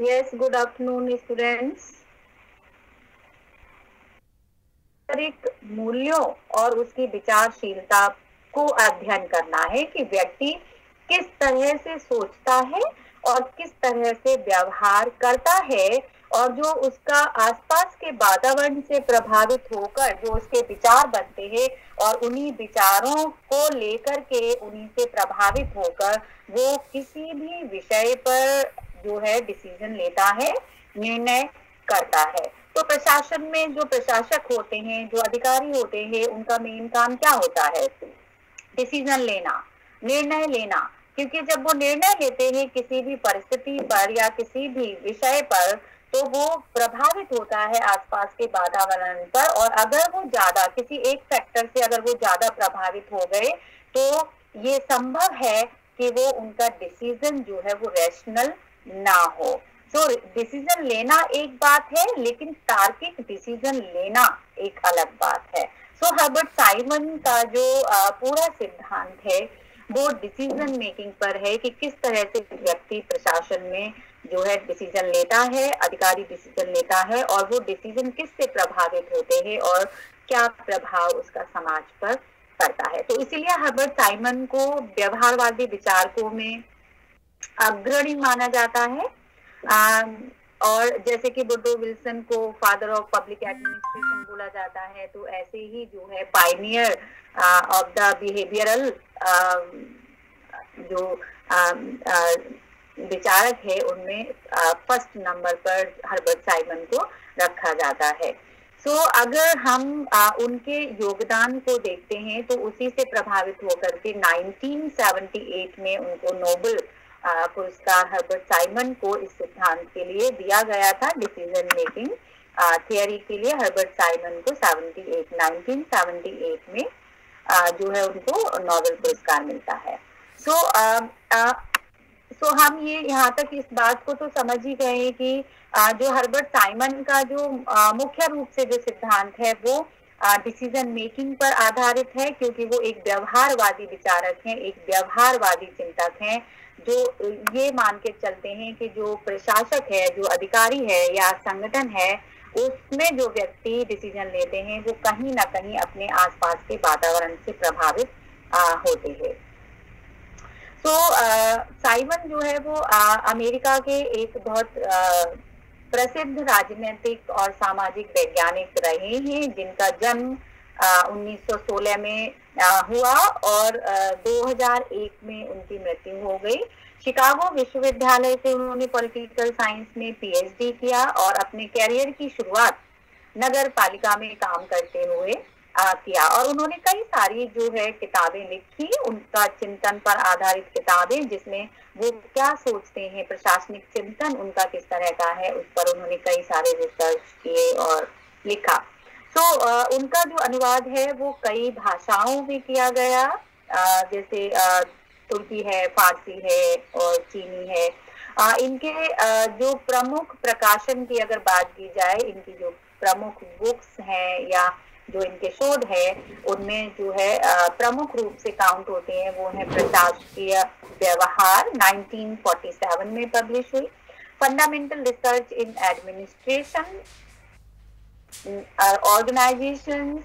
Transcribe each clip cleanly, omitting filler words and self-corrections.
Yes, good afternoon, students. एक मूल्यों और उसकी विचारशीलता को अध्ययन करना है कि व्यक्ति किस तरह से सोचता है और किस तरह से व्यवहार करता है और जो उसका आसपास के वातावरण से प्रभावित होकर जो उसके विचार बनते हैं और उन्हीं विचारों को लेकर के उन्हीं से प्रभावित होकर वो किसी भी विषय पर जो है डिसीजन लेता है, निर्णय करता है। तो प्रशासन में जो प्रशासक होते हैं, जो अधिकारी होते हैं, उनका मेन काम क्या होता है? डिसीजन लेना, निर्णय लेना। क्योंकि जब वो निर्णय लेते हैं किसी भी परिस्थिति पर या किसी भी विषय पर, तो वो प्रभावित होता है आसपास के वातावरण पर, और अगर वो ज्यादा किसी एक फैक्टर से अगर वो ज्यादा प्रभावित हो गए तो ये संभव है कि वो उनका डिसीजन जो है वो रैशनल ना हो। तो डिसीजन लेना एक बात है, लेकिन तार्किक डिसीजन लेना एक अलग बात है। सो हर्बर्ट साइमन का जो पूरा सिद्धांत है वो डिसीजन मेकिंग पर है कि किस तरह से व्यक्ति प्रशासन में जो है डिसीजन लेता है, अधिकारी डिसीजन लेता है, और वो डिसीजन किससे प्रभावित होते हैं और क्या प्रभाव उसका समाज पर पड़ता है। तो इसीलिए हर्बर्ट साइमन को व्यवहारवादी विचारकों में अग्रणी माना जाता है। और जैसे कि वुडरो विल्सन को फादर ऑफ पब्लिक एडमिनिस्ट्रेशन बोला जाता है, तो ऐसे ही जो है पायनियर ऑफ द बिहेवियरल जो विचारक है उनमें फर्स्ट नंबर पर हर्बर्ट साइमन को रखा जाता है। सो अगर हम उनके योगदान को देखते हैं तो उसी से प्रभावित होकर के 1978 में उनको नोबेल पुरस्कार हर्बर्ट साइमन को इस सिद्धांत के लिए दिया गया था, डिसीजन मेकिंग थियरी के लिए। हर्बर्ट साइमन को 1978 में जो है उनको नोबेल पुरस्कार मिलता है। सो हम ये यहाँ तक इस बात को तो समझ ही गए कि जो हर्बर्ट साइमन का जो मुख्य रूप से जो सिद्धांत है वो डिसीजन मेकिंग पर आधारित है, क्योंकि वो एक व्यवहारवादी विचारक हैं, एक व्यवहारवादी चिंतक हैं, जो ये मान के चलते हैं कि जो प्रशासक है, जो अधिकारी है या संगठन है, उसमें जो व्यक्ति डिसीजन लेते हैं वो कहीं ना कहीं अपने आसपास के वातावरण से प्रभावित होते हैं। तो साइमन जो है वो अमेरिका के एक बहुत प्रसिद्ध राजनीतिक और सामाजिक वैज्ञानिक रहे हैं, जिनका जन्म 1916 में हुआ और 2001 में उनकी मृत्यु हो गई। शिकागो विश्वविद्यालय से उन्होंने पॉलिटिकल साइंस में पीएचडी किया और अपने कैरियर की शुरुआत नगर पालिका में काम करते हुए किया, और उन्होंने कई सारी जो है किताबें लिखी, उनका चिंतन पर आधारित किताबें, जिसमें वो क्या सोचते हैं, प्रशासनिक चिंतन उनका किस तरह का है, उस पर उन्होंने कई सारे रिसर्च किए और लिखा। तो उनका जो अनुवाद है वो कई भाषाओं में किया गया, जैसे तुर्की है, फारसी है और चीनी है। इनके जो प्रमुख प्रकाशन की अगर बात की जाए, इनकी जो प्रमुख बुक्स हैं या जो इनके शोध है, उनमें जो है प्रमुख रूप से काउंट होते हैं वो है प्रशासकीय व्यवहार 1947 में पब्लिश हुई, fundamental research in administration organisations,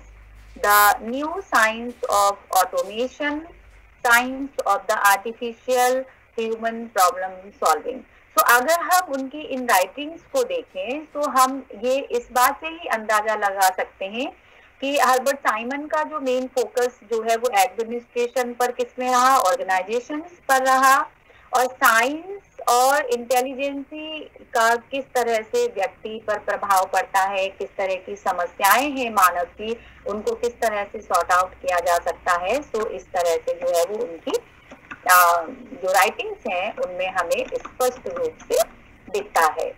the new science of automation, science of the artificial human problem solving. तो अगर हम उनकी इन राइटिंग्स को देखें तो हम ये इस बात से ही अंदाजा लगा सकते हैं कि हर्बर्ट साइमन का जो मेन फोकस जो है वो एडमिनिस्ट्रेशन पर किसमें रहा, ऑर्गेनाइजेशंस पर रहा, और साइंस और इंटेलिजेंसी का किस तरह से व्यक्ति पर प्रभाव पड़ता है, किस तरह की समस्याएं हैं मानव की, उनको किस तरह से सॉर्ट आउट किया जा सकता है। सो इस तरह से जो है वो उनकी जो राइटिंग्स हैं उनमें हमें स्पष्ट रूप से दिखता है।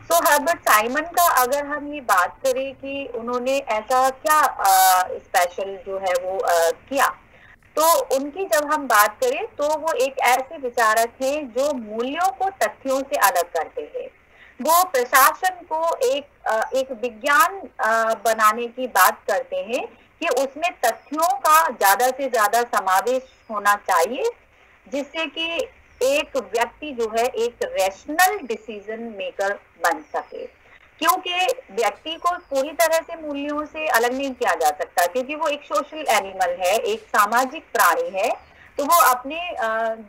सो हर्बर्ट साइमन का अगर हम ये बात करें कि उन्होंने ऐसा क्या स्पेशल जो है वो किया, तो उनकी जब हम बात करें तो वो एक ऐसे विचारक हैं जो मूल्यों को तथ्यों से अलग करते हैं। वो प्रशासन को एक विज्ञान बनाने की बात करते हैं कि उसमें तथ्यों का ज्यादा से ज्यादा समावेश होना चाहिए, जिससे कि एक व्यक्ति जो है एक रैशनल डिसीजन मेकर बन सके, क्योंकि व्यक्ति को पूरी तरह से मूल्यों से अलग नहीं किया जा सकता, क्योंकि वो एक सोशल एनिमल है, एक सामाजिक प्राणी है, तो वो अपने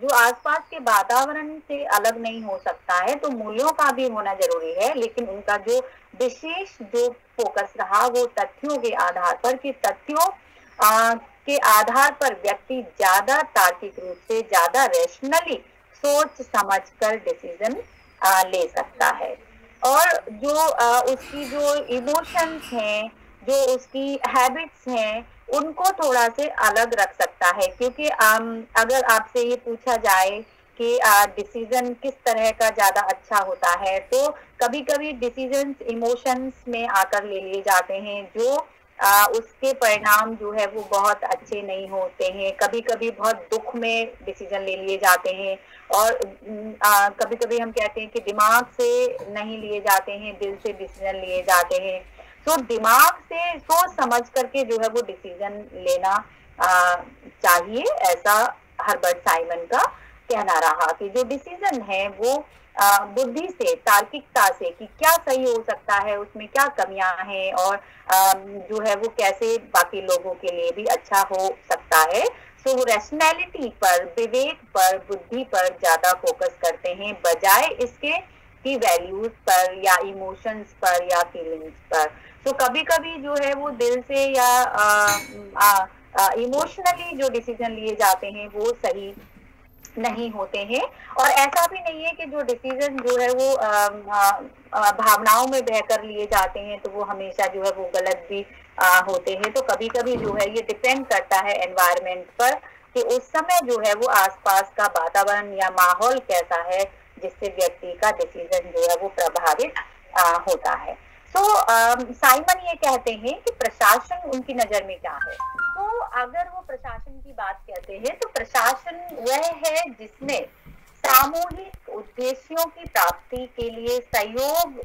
जो आसपास के वातावरण से अलग नहीं हो सकता है। तो मूल्यों का भी होना जरूरी है, लेकिन उनका जो विशेष जो फोकस रहा वो तथ्यों के आधार पर, कि तथ्यों के आधार पर व्यक्ति ज्यादा तार्किक रूप से, ज्यादा रैशनली सोच समझकर डिसीजन ले सकता है। और जो उसकी जो इमोशंस हैं, जो उसकी हैबिट्स हैं, उनको थोड़ा से अलग रख सकता है। क्योंकि अगर आपसे ये पूछा जाए कि डिसीजन किस तरह का ज्यादा अच्छा होता है, तो कभी कभी डिसीजन इमोशंस में आकर ले लिए जाते हैं, जो उसके परिणाम जो है वो बहुत अच्छे नहीं होते हैं। कभी कभी बहुत दुख में डिसीजन ले लिए जाते हैं, और कभी कभी हम कहते हैं कि दिमाग से नहीं लिए जाते हैं, दिल से डिसीजन लिए जाते हैं। तो दिमाग से सोच समझ करके जो है वो डिसीजन लेना चाहिए, ऐसा हर्बर्ट साइमन का कहना रहा कि जो डिसीजन है वो बुद्धि से, तार्किकता से, कि क्या सही हो सकता है, उसमें क्या कमियां हैं, और जो है वो कैसे बाकी लोगों के लिए भी अच्छा हो सकता है। सो वो रैशनैलिटी पर, विवेक पर, बुद्धि पर ज्यादा फोकस करते हैं, बजाय इसके कि वैल्यूज पर या इमोशंस पर या फीलिंग्स पर। तो कभी कभी जो है वो दिल से या इमोशनली जो डिसीजन लिए जाते हैं वो सही नहीं होते हैं। और ऐसा भी नहीं है कि जो डिसीजन जो है वो भावनाओं में बहकर लिए जाते हैं तो वो हमेशा जो है वो गलत भी होते हैं। तो कभी कभी जो है ये डिपेंड करता है एनवायरनमेंट पर, कि उस समय जो है वो आसपास का वातावरण या माहौल कैसा है, जिससे व्यक्ति का डिसीजन जो है वो प्रभावित होता है। तो साइमन ये कहते हैं कि प्रशासन उनकी नजर में क्या है। तो अगर वो प्रशासन की बात कहते हैं तो प्रशासन वह है जिसमें सामूहिक उद्देश्यों की प्राप्ति के लिए सहयोग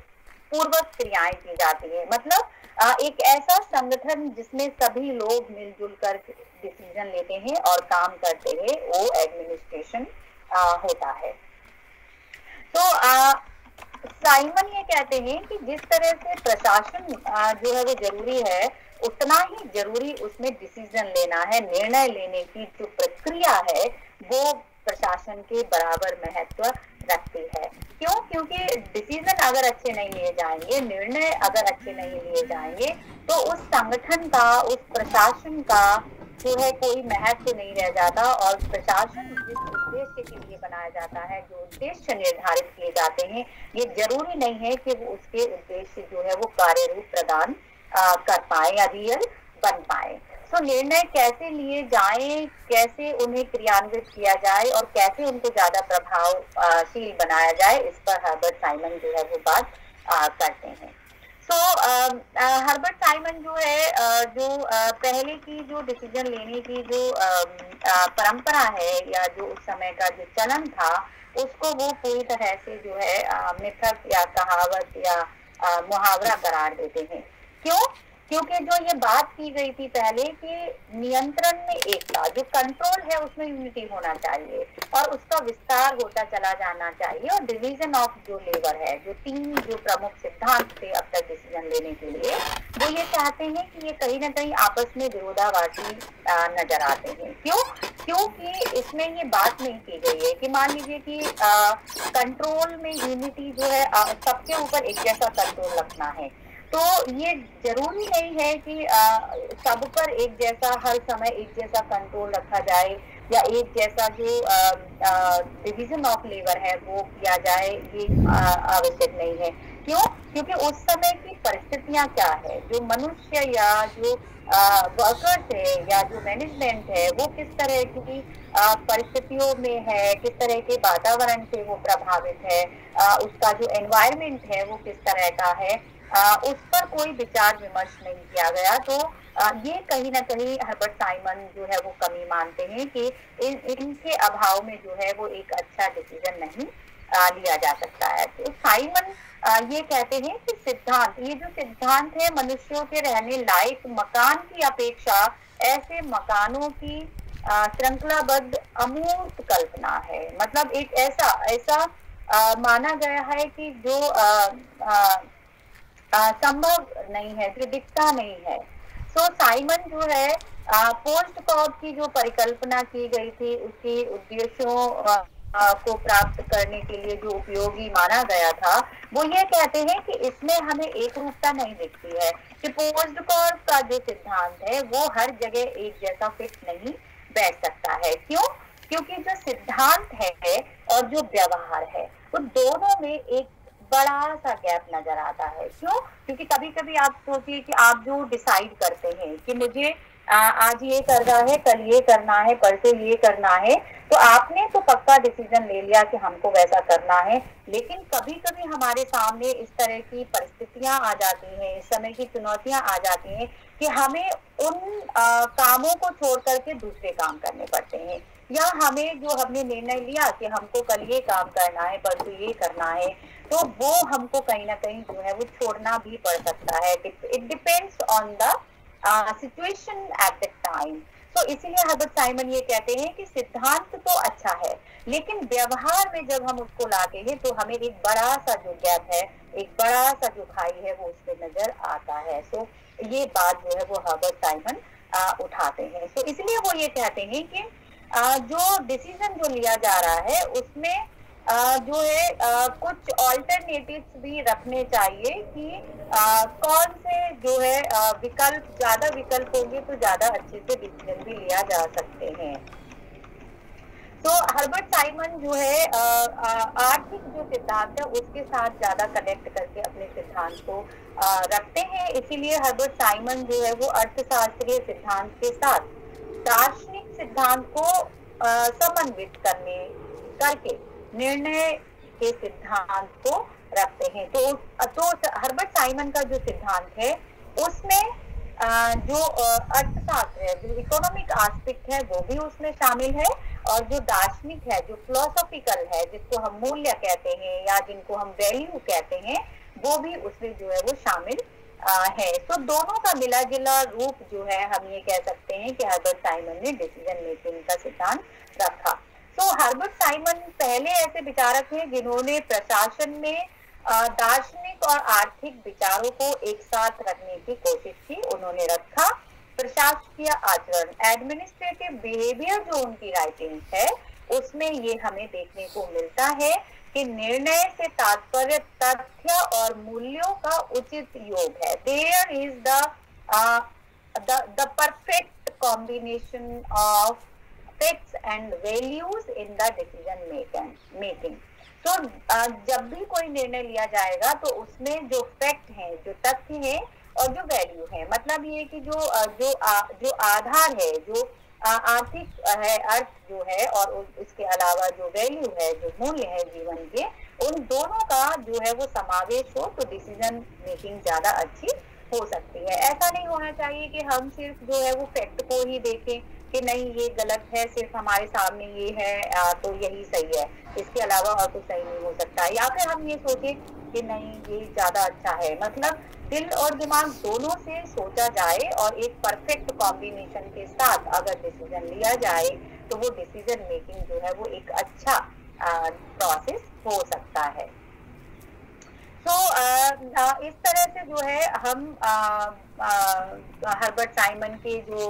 पूर्वक क्रियाएं की जाती है। मतलब एक ऐसा संगठन जिसमें सभी लोग मिलजुल कर डिसीजन लेते हैं और काम करते हैं, वो एडमिनिस्ट्रेशन होता है। तो साइमन ये कहते हैं कि जिस तरह से प्रशासन जो है वो जरूरी है, उतना ही जरूरी उसमें डिसीजन लेना है। निर्णय लेने की जो प्रक्रिया है वो प्रशासन के बराबर महत्व रखती है। क्यों? क्योंकि डिसीजन अगर अच्छे नहीं लिए जाएंगे, निर्णय अगर अच्छे नहीं लिए जाएंगे, तो उस संगठन का, उस प्रशासन का जो है कोई महत्व नहीं रह जाता। और प्रशासन जिस उद्देश्य के लिए बनाया जाता है, जो उद्देश्य निर्धारित किए जाते हैं, ये जरूरी नहीं है कि वो उसके उद्देश्य जो है वो कार्य रूप प्रदान कर पाए या रियल बन पाए। तो निर्णय कैसे लिए जाएं, कैसे उन्हें क्रियान्वित किया जाए और कैसे उनको ज्यादा प्रभावशील बनाया जाए, इस पर हर्बर्ट साइमन जो है वो बात करते हैं। तो हर्बर्ट साइमन जो है जो पहले की जो डिसीजन लेने की जो परंपरा है या जो उस समय का जो चलन था, उसको वो पूरी तरह से जो है मिथक या कहावत या मुहावरा करार देते हैं। क्यों? क्योंकि जो ये बात की गई थी पहले कि नियंत्रण में एकता, जो कंट्रोल है उसमें यूनिटी होना चाहिए और उसका विस्तार होता चला जाना चाहिए। और डिवीजन ऑफ जो लेबर है, जो तीन जो प्रमुख सिद्धांत थे अब तक डिसीजन लेने के लिए, वो ये चाहते हैं कि ये कहीं ना कहीं आपस में विरोधाभासी नजर आते हैं। क्यों? क्योंकि इसमें ये बात नहीं की गई है कि मान लीजिए कि कंट्रोल में यूनिटी जो है, सबके ऊपर एक जैसा कंट्रोल रखना है। तो ये जरूरी नहीं है कि सब पर एक जैसा, हर समय एक जैसा कंट्रोल रखा जाए या एक जैसा जो डिवीजन ऑफ लेबर है वो किया जाए, ये आवश्यक नहीं है। क्यों? क्योंकि उस समय की परिस्थितियां क्या है, जो मनुष्य या जो वर्कर्स है या जो मैनेजमेंट है वो किस तरह की परिस्थितियों में है, किस तरह के वातावरण से वो प्रभावित है, उसका जो एनवायरमेंट है वो किस तरह का है, उस पर कोई विचार विमर्श नहीं किया गया। तो ये कहीं ना कहीं हर्बर्ट साइमन जो है वो कमी मानते हैं कि इनके अभाव में जो है वो एक अच्छा डिसीजन नहीं लिया जा सकता है। तो साइमन ये कहते हैं कि सिद्धांत, ये जो सिद्धांत है मनुष्यों के रहने लायक मकान की अपेक्षा ऐसे मकानों की श्रृंखलाबद्ध अमूर्त कल्पना है। मतलब एक ऐसा ऐसा माना गया है कि जो संभव नहीं है, जो दिखता नहीं है। सो साइमन जो है पोस्ट कॉग की जो परिकल्पना की गई थी, उसकी उद्देश्यों को प्राप्त करने के लिए जो उपयोगी माना गया था, वो ये कहते हैं कि इसमें हमें एक रूपता नहीं दिखती है, कि पोस्ट कॉग का जो सिद्धांत है वो हर जगह एक जैसा फिट नहीं बैठ सकता है। क्यों? क्योंकि जो सिद्धांत है और जो व्यवहार है, वो दोनों में एक बड़ा सा गैप नजर आता है। क्यों? क्योंकि कभी कभी आप सोचिए कि आप जो डिसाइड करते हैं कि मुझे आज ये करना है, कल ये करना है, परसों ये करना है, तो आपने तो पक्का डिसीजन ले लिया कि हमको वैसा करना है। लेकिन कभी कभी हमारे सामने इस तरह की परिस्थितियां आ जाती हैं, इस समय की चुनौतियां आ जाती हैं कि हमें उन कामों को छोड़ करके दूसरे काम करने पड़ते हैं, या हमें जो हमने निर्णय लिया कि हमको कल ये काम करना है, परसों ये करना है, तो वो हमको कहीं ना कहीं जो है वो छोड़ना भी पड़ सकता है। It depends on the situation at the time. तो इसीलिए हर्बर्ट साइमन ये कहते हैं कि सिद्धांत तो अच्छा है, लेकिन व्यवहार में जब हम उसको लाते हैं तो हमें एक बड़ा सा जो गैप है, एक बड़ा सा जो खाई है, वो उसमें नजर आता है। सो ये बात जो है वो हर्बर्ट साइमन उठाते हैं। सो इसलिए वो ये कहते हैं कि जो डिसीजन जो लिया जा रहा है उसमें जो है कुछ ऑल्टरनेटिव्स भी रखने चाहिए कि कौन से जो है विकल्प, ज्यादा विकल्प होंगे तो ज्यादा अच्छे से डिसीजन भी लिया जा सकते हैं। तो हर्बर्ट साइमन जो है आर्थिक जो सिद्धांत है उसके साथ ज्यादा कनेक्ट करके अपने सिद्धांत को रखते हैं। इसीलिए हर्बर्ट साइमन जो है वो अर्थशास्त्रीय सिद्धांत के साथ दार्शनिक सिद्धांत को समन्वित करके निर्णय के सिद्धांत को रखते हैं। तो हर्बर्ट साइमन का जो सिद्धांत है उसमें जो अर्थशास्त्र है, जो इकोनॉमिक एस्पेक्ट है, वो भी उसमें शामिल है, और जो दार्शनिक है, जो फिलोसॉफिकल है, जिसको हम मूल्य कहते हैं या जिनको हम वैल्यू कहते हैं, वो भी उसमें जो है वो शामिल है। तो दोनों का मिला जुला रूप जो है हम ये कह सकते हैं कि हर्बर्ट साइमन ने डिसीजन मेकिंग का सिद्धांत रखा। तो हर्बर्ट साइमन पहले ऐसे विचारक हैं जिन्होंने प्रशासन में दार्शनिक और आर्थिक विचारों को एक साथ रखने की कोशिश की। उन्होंने रखा प्रशासकीय आचरण, एडमिनिस्ट्रेटिव बिहेवियर, जो उनकी राइटिंग है उसमें ये हमें देखने को मिलता है कि निर्णय से तात्पर्य तथ्य और मूल्यों का उचित योग है। There is the perfect combination of facts and values in the decision making. तो जब भी कोई निर्णय लिया जाएगा तो उसमें जो फैक्ट है, जो तथ्य है और जो वैल्यू है, मतलब ये कि जो आधार है, जो आर्थिक है, अर्थ जो है, और इसके अलावा जो वैल्यू है, जो मूल्य है जीवन के, उन दोनों का जो है वो समावेश हो तो डिसीजन मेकिंग ज्यादा अच्छी हो सकती है। ऐसा नहीं होना चाहिए कि हम सिर्फ जो है वो फैक्ट को ही देखें कि नहीं ये गलत है, सिर्फ हमारे सामने ये है तो यही सही है, इसके अलावा और कुछ सही नहीं हो सकता, या फिर हम ये सोचें कि नहीं ये ज्यादा अच्छा है। मतलब दिल और दिमाग दोनों से सोचा जाए और एक परफेक्ट कॉम्बिनेशन के साथ अगर डिसीजन लिया जाए तो वो डिसीजन मेकिंग जो है वो एक अच्छा प्रोसेस हो सकता है। तो इस तरह से जो है हम हर्बर्ट साइमन के जो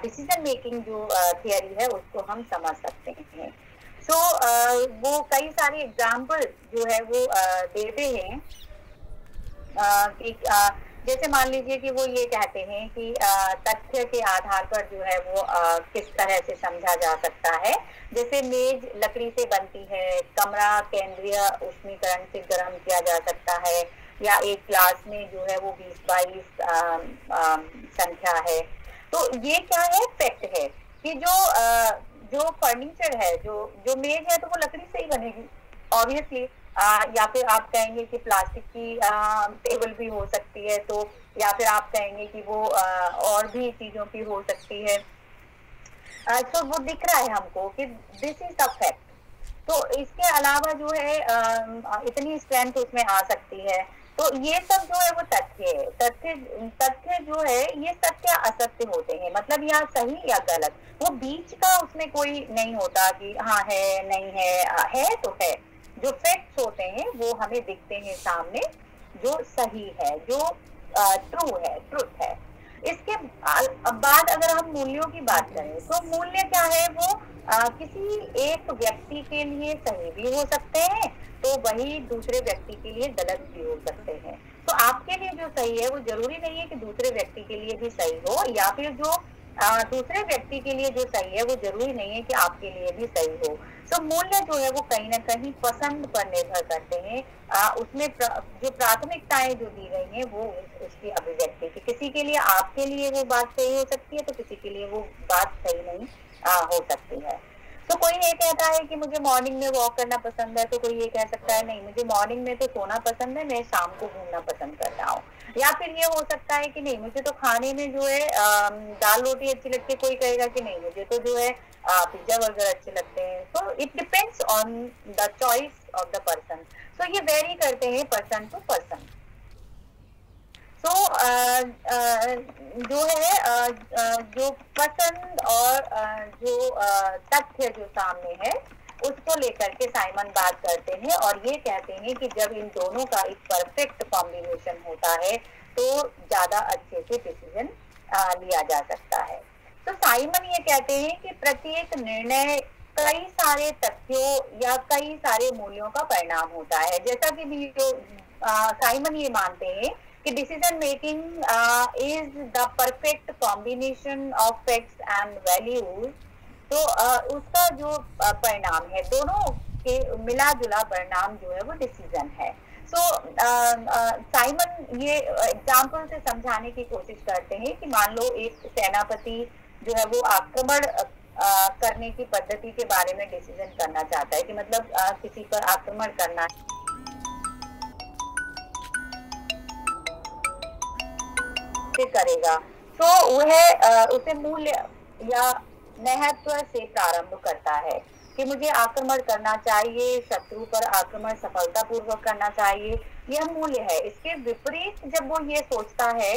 डिसीजन मेकिंग जो थियरी है उसको हम समझ सकते हैं। सो वो कई सारे एग्जाम्पल जो है वो देते हैं कि जैसे मान लीजिए कि वो ये कहते हैं कि तथ्य के आधार पर जो है वो किस तरह से समझा जा सकता है। जैसे मेज लकड़ी से बनती है, कमरा केंद्रीय उष्मीकरण से गर्म किया जा सकता है, या एक क्लास में जो है वो 20-22 संख्या है। तो ये क्या है, फैक्ट है कि जो फर्नीचर है, जो मेज है तो वो लकड़ी से ही बनेगी ऑब्वियसली। या फिर आप कहेंगे कि प्लास्टिक की टेबल भी हो सकती है, तो या फिर आप कहेंगे कि वो और भी चीजों की हो सकती है। तो वो दिख रहा है हमको कि दिस इज द फैक्ट। तो इसके अलावा जो है इतनी स्ट्रेंथ उसमें आ सकती है तो ये सब जो है वो तथ्य है। तथ्य तथ्य जो है ये सत्य असत्य होते हैं, मतलब या सही या गलत, वो बीच का उसमें कोई नहीं होता कि हाँ है नहीं है तो है। जो फैक्ट्स होते हैं वो हमें दिखते हैं सामने, जो सही है, जो ट्रू है, ट्रुथ है। इसके बाद अगर हम मूल्यों की बात करें तो मूल्य क्या है, वो किसी एक व्यक्ति के लिए सही भी हो सकते हैं तो वही दूसरे व्यक्ति के लिए गलत भी हो सकते हैं। तो आपके लिए जो सही है वो जरूरी नहीं है कि दूसरे व्यक्ति के लिए भी सही हो, या फिर जो दूसरे व्यक्ति के लिए जो सही है वो जरूरी नहीं है कि आपके लिए भी सही हो। तो मूल्य जो है वो कहीं ना कहीं पसंद पर निर्भर करते हैं। उसमें जो प्राथमिकताएं जो दी गई हैं वो उसकी अभिव्यक्ति की, किसी के लिए आपके लिए वो बात सही हो सकती है तो किसी के लिए वो बात सही नहीं हो सकती है। तो कोई ये कहता है कि मुझे मॉर्निंग में वॉक करना पसंद है, तो कोई ये कह सकता है नहीं मुझे मॉर्निंग में तो सोना पसंद है, मैं शाम को घूमना पसंद करता हूँ। या फिर ये हो सकता है कि नहीं मुझे तो खाने में जो है दाल रोटी अच्छी लगती है, कोई कहेगा कि नहीं मुझे तो जो है पिज्जा बर्गर अच्छे लगते हैं। So it depends on the choice of the person. So ये वेरी करते हैं पर्सन टू पर्सन। तो जो है जो पसंद और जो तथ्य जो सामने है उसको लेकर के साइमन बात करते हैं और ये कहते हैं कि जब इन दोनों का एक परफेक्ट कॉम्बिनेशन होता है तो ज्यादा अच्छे से डिसीजन लिया जा सकता है। तो साइमन ये कहते हैं कि प्रत्येक निर्णय कई सारे तथ्यों या कई सारे मूल्यों का परिणाम होता है। जैसा कि साइमन ये मानते हैं कि decision making is the perfect combination of facts and values. तो उसका जो परिणाम है, दोनों के मिला जुला परिणाम जो है वो डिसीजन है। सो साइमन ये एग्जाम्पल से समझाने की कोशिश करते हैं कि मान लो एक सेनापति जो है वो आक्रमण करने की पद्धति के बारे में डिसीजन करना चाहता है कि मतलब किसी पर आक्रमण करना करेगा, तो वह उसे मूल्य या महत्व से प्रारंभ करता है कि मुझे आक्रमण करना चाहिए, शत्रु पर आक्रमण सफलतापूर्वक करना चाहिए, यह मूल्य है। इसके विपरीत जब वो ये सोचता है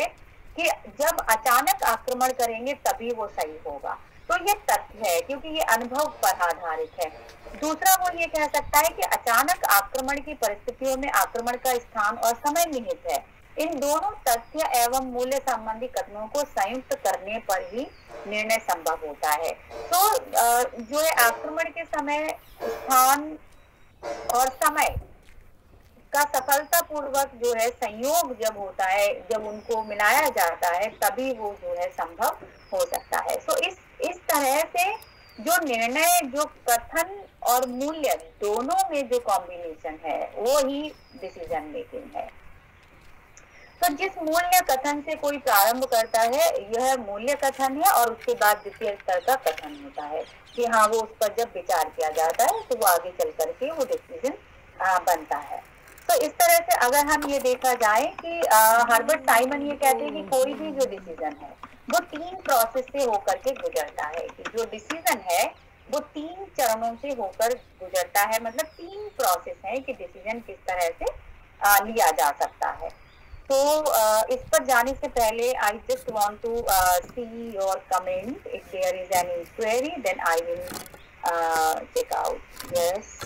कि जब अचानक आक्रमण करेंगे तभी वो सही होगा, तो ये तथ्य है क्योंकि ये अनुभव पर आधारित है। दूसरा वो ये कह सकता है कि अचानक आक्रमण की परिस्थितियों में आक्रमण का स्थान और समय निहित है। इन दोनों तथ्य एवं मूल्य संबंधी कथनों को संयुक्त करने पर ही निर्णय संभव होता है। तो जो है आक्रमण के समय स्थान और समय का सफलतापूर्वक जो है संयोग जब होता है, जब उनको मिलाया जाता है तभी वो जो है संभव हो सकता है। सो इस तरह से जो निर्णय, जो कथन और मूल्य दोनों में जो कॉम्बिनेशन है वो ही डिसीजन मेकिंग है। तो जिस मूल्य कथन से कोई प्रारंभ करता है यह मूल्य कथन है और उसके बाद द्वितीय स्तर का कथन होता है कि हाँ वो उस पर जब विचार किया जाता है तो वो आगे चल करके वो डिसीजन बनता है। तो इस तरह से अगर हम ये देखा जाए कि हर्बर्ट साइमन ये कहते हैं कि कोई भी जो डिसीजन है वो 3 प्रोसेस से होकर के गुजरता है, कि जो डिसीजन है वो 3 चरणों से होकर गुजरता है, मतलब 3 प्रोसेस है कि डिसीजन किस तरह से लिया जा सकता है। तो इस पर जाने से पहले I just want to see your comment, if there is any query then I will check out. Yes,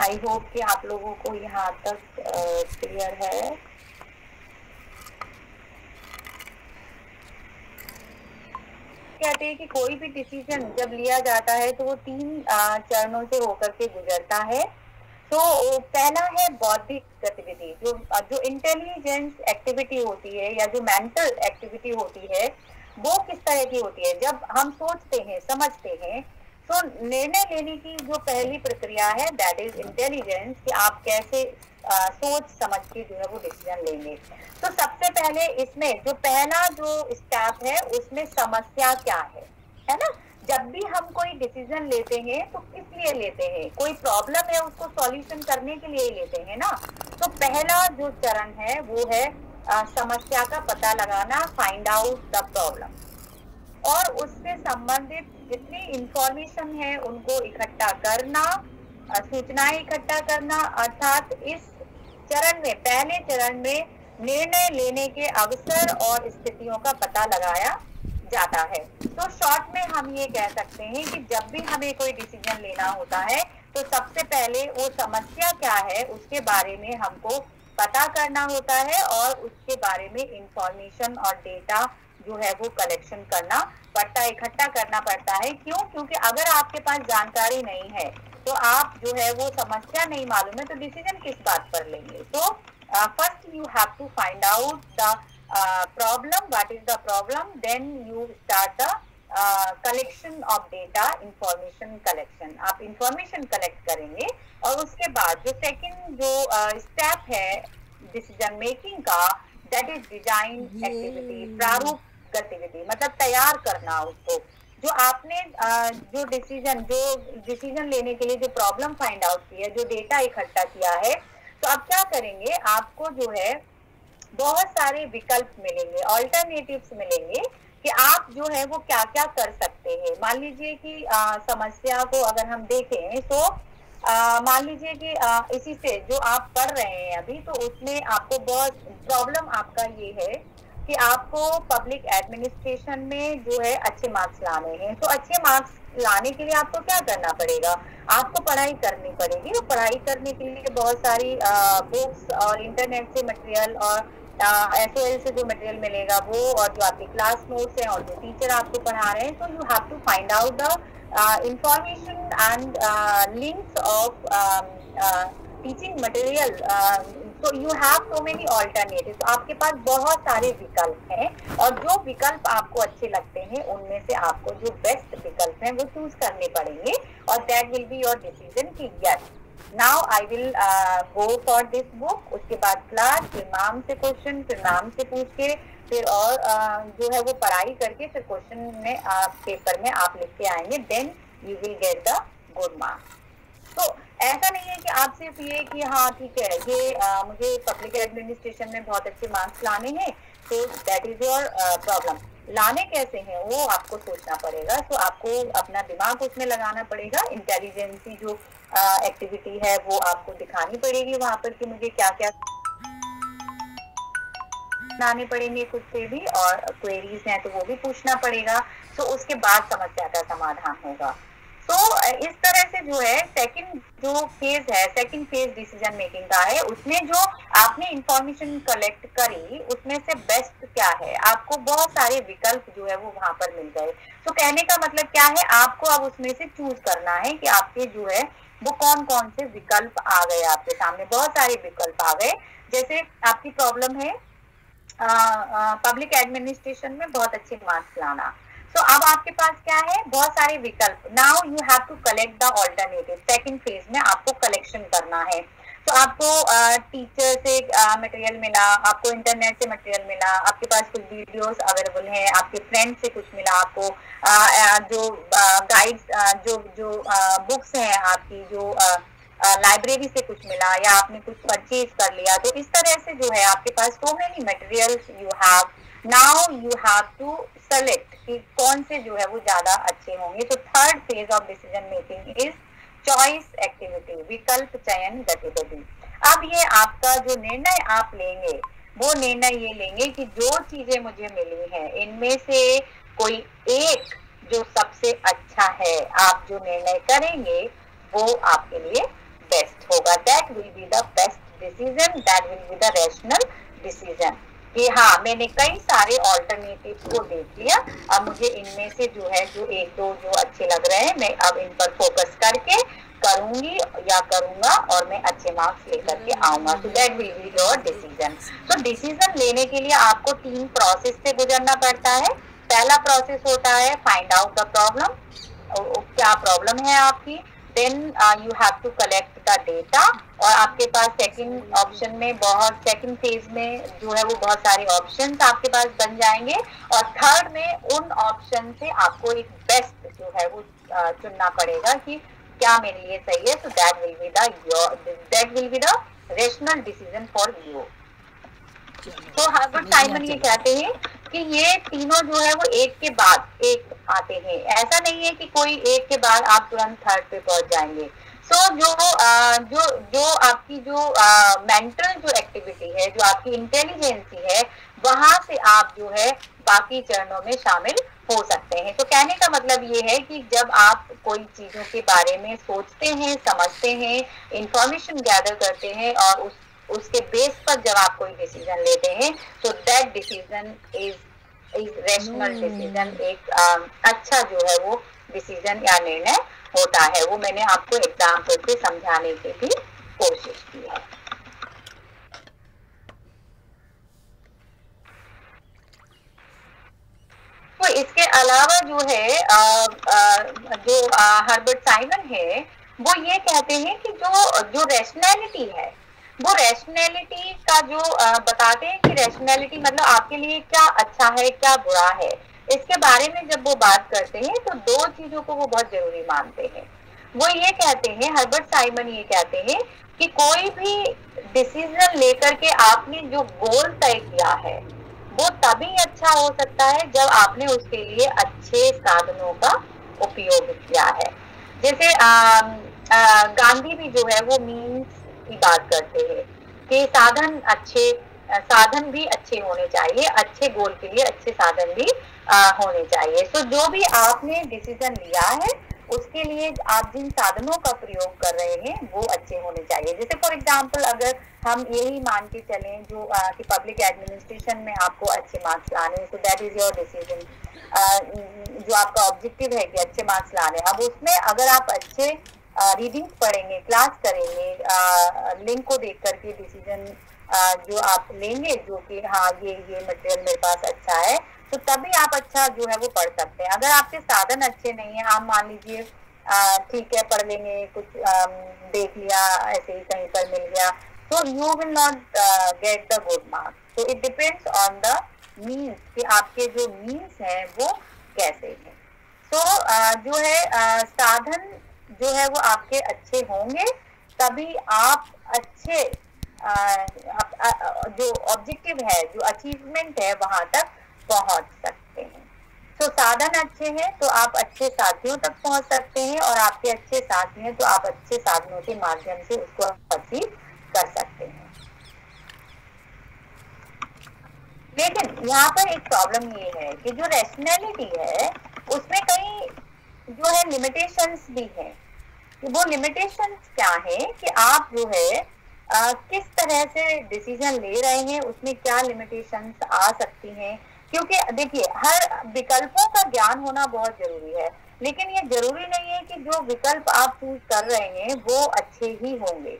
I hope कि आप लोगों को यहाँ तक क्लियर है। कहते हैं कि कोई भी डिसीजन जब लिया जाता है तो वो 3 चरणों से होकर के गुजरता है। तो पहला है बौद्धिक गतिविधि, जो इंटेलिजेंस एक्टिविटी होती है या जो मेंटल एक्टिविटी होती है वो किस तरह की होती है। जब हम सोचते हैं, समझते हैं, तो निर्णय लेने की जो पहली प्रक्रिया है दैट इज इंटेलिजेंस, कि आप कैसे सोच समझ के जो है वो डिसीजन लेंगे। तो सबसे पहले इसमें जो पहला जो स्टेप है उसमें समस्या क्या है ना। जब भी हम कोई डिसीजन लेते हैं तो किस लिए लेते हैं, कोई प्रॉब्लम है उसको सॉल्यूशन करने के लिए ही लेते हैं ना। तो पहला जो चरण है वो है समस्या का पता लगाना, फाइंड आउट द प्रॉब्लम, और उससे संबंधित जितनी इंफॉर्मेशन है उनको इकट्ठा करना, सूचनाएं इकट्ठा करना, अर्थात इस चरण में, पहले चरण में निर्णय लेने के अवसर और स्थितियों का पता लगाया जाता है। तो शॉर्ट में हम ये कह सकते हैं कि जब भी हमें कोई डिसीजन लेना होता है तो सबसे पहले वो समस्या क्या है उसके बारे में हमको पता करना होता है और उसके बारे में इंफॉर्मेशन और डेटा जो है वो कलेक्शन करना पड़ता है, इकट्ठा करना पड़ता है। क्यों? क्योंकि अगर आपके पास जानकारी नहीं है तो आप जो है वो समस्या नहीं मालूम है तो डिसीजन किस बात पर लेंगे। तो first you have to find out the problem, what is the problem, then you start the collection of data, information collection. आप इंफॉर्मेशन कलेक्ट करेंगे और उसके बाद जो सेकंड जो स्टेप है डिसीजन मेकिंग का, दैट इज डिजाइन एक्टिविटी, प्रारूप गतिविधि, मतलब तैयार करना उसको। जो आपने जो डिसीजन लेने के लिए जो प्रॉब्लम फाइंड आउट की है, जो डेटा इकट्ठा किया है, तो अब क्या करेंगे, आपको जो है बहुत सारे विकल्प मिलेंगे, ऑल्टरनेटिव्स मिलेंगे कि आप जो है वो क्या क्या कर सकते हैं। मान लीजिए कि समस्या को अगर हम देखें तो मान लीजिए कि इसी से जो आप पढ़ रहे हैं अभी, तो उसमें आपको बहुत प्रॉब्लम आपका ये है कि आपको पब्लिक एडमिनिस्ट्रेशन में जो है अच्छे मार्क्स लाने हैं। तो अच्छे मार्क्स लाने के लिए आपको क्या करना पड़ेगा, आपको पढ़ाई करनी पड़ेगी। और पढ़ाई करने के लिए बहुत सारी बुक्स और इंटरनेट से मटेरियल और SOL से जो मटेरियल मिलेगा वो, और जो आपके क्लास नोट्स हैं और जो टीचर आपको पढ़ा रहे हैं। तो you have to find out the information and links of teaching material. So you have so many alternatives. तो आपके पास बहुत सारे विकल्प हैं और जो विकल्प आपको अच्छे लगते हैं उनमें से आपको जो बेस्ट विकल्प हैं वो चूज करने पड़ेंगे और that will be your decision कि yes now I will go for this book। उसके बाद क्लास, फिर मैम से क्वेश्चन, फिर मैम से पूछ के, फिर और जो है वो पढ़ाई करके फिर क्वेश्चन में पेपर में आप लिख के आएंगे, then you will get the good marks. तो ऐसा नहीं है कि आप सिर्फ ये कि हाँ ठीक है ये मुझे पब्लिक एडमिनिस्ट्रेशन में बहुत अच्छे मार्क्स लाने हैं तो दैट इज योर प्रॉब्लम। लाने कैसे हैं वो आपको सोचना पड़ेगा। तो आपको अपना दिमाग उसमें लगाना पड़ेगा, इंटेलिजेंसी जो एक्टिविटी है वो आपको दिखानी पड़ेगी वहां पर कि मुझे क्या क्या बनाने पड़ेंगे खुद से भी, और क्वेरीज हैं तो वो भी पूछना पड़ेगा। तो उसके बाद समस्या का समाधान होगा। तो इस तरह से जो है सेकंड जो फेज है, सेकंड फेज डिसीजन मेकिंग का है, उसमें जो आपने इंफॉर्मेशन कलेक्ट करी उसमें से बेस्ट क्या है, आपको बहुत सारे विकल्प जो है वो वहां पर मिल गए। तो कहने का मतलब क्या है, आपको अब उसमें से चूज करना है कि आपके जो है वो कौन कौन से विकल्प आ गए आपके सामने। बहुत सारे विकल्प आ गए। जैसे आपकी प्रॉब्लम है पब्लिक एडमिनिस्ट्रेशन में बहुत अच्छे मार्क्स लाना। तो अब आपके पास क्या है, बहुत सारे विकल्प। Now you have to collect the alternative. Second phase में आपको कलेक्शन करना है। तो आपको टीचर से मटेरियल मिला, आपको इंटरनेट से मटेरियल मिला, आपके पास कुछ वीडियोस अवेलेबल हैं, आपके फ्रेंड से कुछ मिला, आपको जो गाइड्स जो बुक्स हैं आपकी जो लाइब्रेरी से कुछ मिला, या आपने कुछ परचेज कर लिया। तो इस तरह से जो है आपके पास so many materials you have. Now you have to select कि कौन से जो है वो ज्यादा अच्छे होंगे। तो third phase of decision making is choice activity, विकल्प चयन गतिविधि। अब ये आपका जो निर्णय आप लेंगे वो निर्णय ये लेंगे कि जो चीजें मुझे मिली हैं इनमें से कोई एक जो सबसे अच्छा है, आप जो निर्णय करेंगे वो आपके लिए बेस्ट होगा। That will be the best decision, that will be the rational decision. कि हाँ मैंने कई सारे ऑल्टरनेटिव्स को देख लिया, अब मुझे इनमें से जो है जो एक दो जो अच्छे लग रहे हैं मैं अब इन पर फोकस करके करूंगी या करूंगा और मैं अच्छे मार्क्स लेकर के आऊंगा। तो that will be your decision. तो डिसीजन लेने के लिए आपको 3 प्रोसेस से गुजरना पड़ता है। पहला प्रोसेस होता है फाइंड आउट द प्रॉब्लम, क्या प्रॉब्लम है आपकी। Then you have to collect the data, और आपके पास सेकंड ऑप्शन में सेकंड फेज में जो है वो बहुत सारे ऑप्शंस आपके पास बन जाएंगे, और थर्ड में उन ऑप्शन से आपको एक बेस्ट जो है वो चुनना पड़ेगा कि क्या मेरे लिए सही है। तो that will be the rational decision for you. तो हर्बर्ट साइमन ये कहते हैं कि ये तीनों जो है वो एक के बाद एक आते हैं। ऐसा नहीं है कि कोई एक के बाद आप तुरंत थर्ड पे पहुंच जाएंगे। सो जो जो आपकी जो मेंटल जो एक्टिविटी है, जो आपकी इंटेलिजेंसी है, वहां से आप जो है बाकी चरणों में शामिल हो सकते हैं। तो कहने का मतलब ये है कि जब आप कोई चीजों के बारे में सोचते हैं, समझते हैं, इंफॉर्मेशन गैदर करते हैं और उसके बेस पर जब आप कोई डिसीजन लेते हैं, तो that decision is rational decision, एक अच्छा जो है वो डिसीजन या निर्णय होता है। वो मैंने आपको एग्जाम्पल से समझाने की भी कोशिश की है। तो इसके अलावा जो है जो हर्बर्ट साइमन है, वो ये कहते हैं कि जो रैशनैलिटी है, वो रैशनैलिटी का जो बताते हैं कि रैशनैलिटी मतलब आपके लिए क्या अच्छा है, क्या बुरा है, इसके बारे में जब वो बात करते हैं तो दो चीजों को वो बहुत जरूरी मानते हैं। वो ये कहते हैं, हर्बर्ट साइमन ये कहते हैं कि कोई भी डिसीजन लेकर के आपने जो गोल तय किया है, वो तभी अच्छा हो सकता है जब आपने उसके लिए अच्छे साधनों का उपयोग किया है। जैसे गांधी भी जो है वो मीन्स की बात करते हैं कि साधन भी अच्छे होने चाहिए, अच्छे गोल के लिए अच्छे साधन भी होने चाहिए। तो जो भी आपने डिसीजन लिया है, उसके लिए आप जिन साधनों का प्रयोग कर रहे हैं वो अच्छे होने चाहिए। जैसे फॉर एग्जांपल अगर हम यही मान के चलें जो कि पब्लिक एडमिनिस्ट्रेशन में आपको अच्छे मार्क्स लाने, so that is your decision, जो आपका ऑब्जेक्टिव है कि अच्छे मार्क्स लाने। अब उसमें अगर आप अच्छे रीडिंग्स पढ़ेंगे, क्लास करेंगे, लिंक को देख करके डिसीजन जो आप लेंगे, जो कि हाँ ये मटेरियल मेरे पास अच्छा है, तो तभी आप अच्छा जो है वो पढ़ सकते हैं। अगर आपके साधन अच्छे नहीं है, आप मान लीजिए ठीक है पढ़ लेंगे, कुछ देख लिया ऐसे ही कहीं पर मिल गया, तो you will not get the good marks. तो it depends on the means कि आपके जो मीन्स हैं वो कैसे हैं। तो जो है साधन जो है वो आपके अच्छे होंगे, तभी आप अच्छे जो ऑब्जेक्टिव है, जो अचीवमेंट है, वहां तक पहुंच सकते हैं। तो साधन अच्छे हैं तो आप अच्छे साथियों तक पहुंच सकते हैं, और आपके अच्छे साथी हैं तो आप अच्छे साधनों के माध्यम से उसको अचीव कर सकते हैं। लेकिन यहाँ पर एक प्रॉब्लम ये है कि जो रैशनैलिटी है उसमें कई जो है लिमिटेशंस भी है। वो लिमिटेशंस क्या है कि आप जो है किस तरह से डिसीजन ले रहे हैं, उसमें क्या लिमिटेशंस आ सकती हैं। क्योंकि देखिए हर विकल्पों का ज्ञान होना बहुत जरूरी है, लेकिन ये जरूरी नहीं है कि जो विकल्प आप चूज कर रहे हैं वो अच्छे ही होंगे।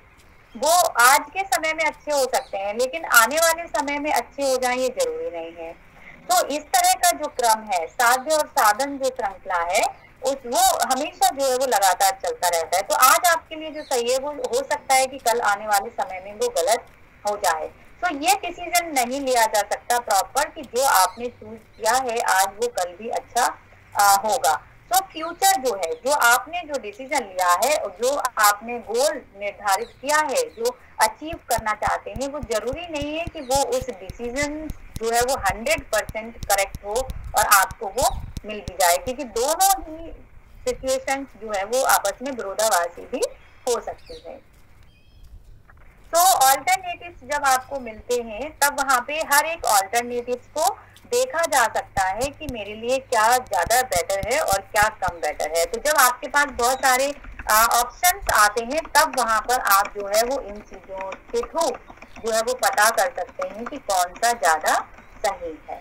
वो आज के समय में अच्छे हो सकते हैं, लेकिन आने वाले समय में अच्छे हो जाएं ये जरूरी नहीं है। तो इस तरह का जो क्रम है, साध्य और साधन जो श्रृंखला है, वो हमेशा जो है वो लगातार चलता रहता है। तो आज आपके लिए जो सही है वो हो सकता है कि कल आने वाले समय में वो गलत हो जाए। तो ये डिसीजन नहीं लिया जा सकता प्रॉपर कि जो आपने चूज किया है आज वो कल भी अच्छा होगा। तो फ्यूचर जो है, जो आपने जो डिसीजन लिया है और जो आपने गोल निर्धारित किया है, जो अचीव करना चाहते हैं, वो जरूरी नहीं है कि वो उस डिसीजन जो है वो 100% करेक्ट हो और आपको वो मिल भी जाए, क्योंकि दोनों ही सिचुएशंस जो है वो आपस में विरोधाभासी भी हो सकती है। तो ऑल्टरनेटिव्स जब आपको मिलते हैं तब वहां पे हर एक ऑल्टरनेटिव्स को देखा जा सकता है कि मेरे लिए क्या ज्यादा बेटर है और क्या कम बेटर है। तो जब आपके पास बहुत सारे ऑप्शंस आते हैं तब वहां पर आप जो है वो इन चीजों के थ्रू जो है वो पता कर सकते हैं कि कौन सा ज्यादा सही है।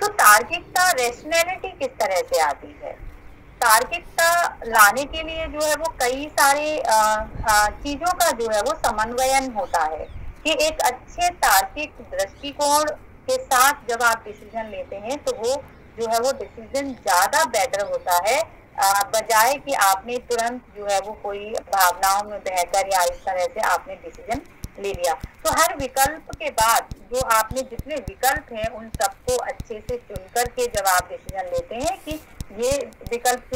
तो तार्किकता, रैशनैलिटी किस तरह से आती है? तार्किकता लाने के लिए जो है वो कई सारे चीजों का जो है वो समन्वयन होता है कि एक अच्छे तार्किक दृष्टिकोण के साथ जब आप डिसीजन लेते हैं तो वो जो है वो डिसीजन ज्यादा बेटर होता है, बजाय कि आपने तुरंत जो है वो कोई भावनाओं में बहकर या इस तरह से आपने डिसीजन ले लिया। तो हर विकल्प के बाद जो आपने जितने विकल्प हैं उन सबको अच्छे से चुन करके जब आप डिसीजन लेते हैं कि ये विकल्प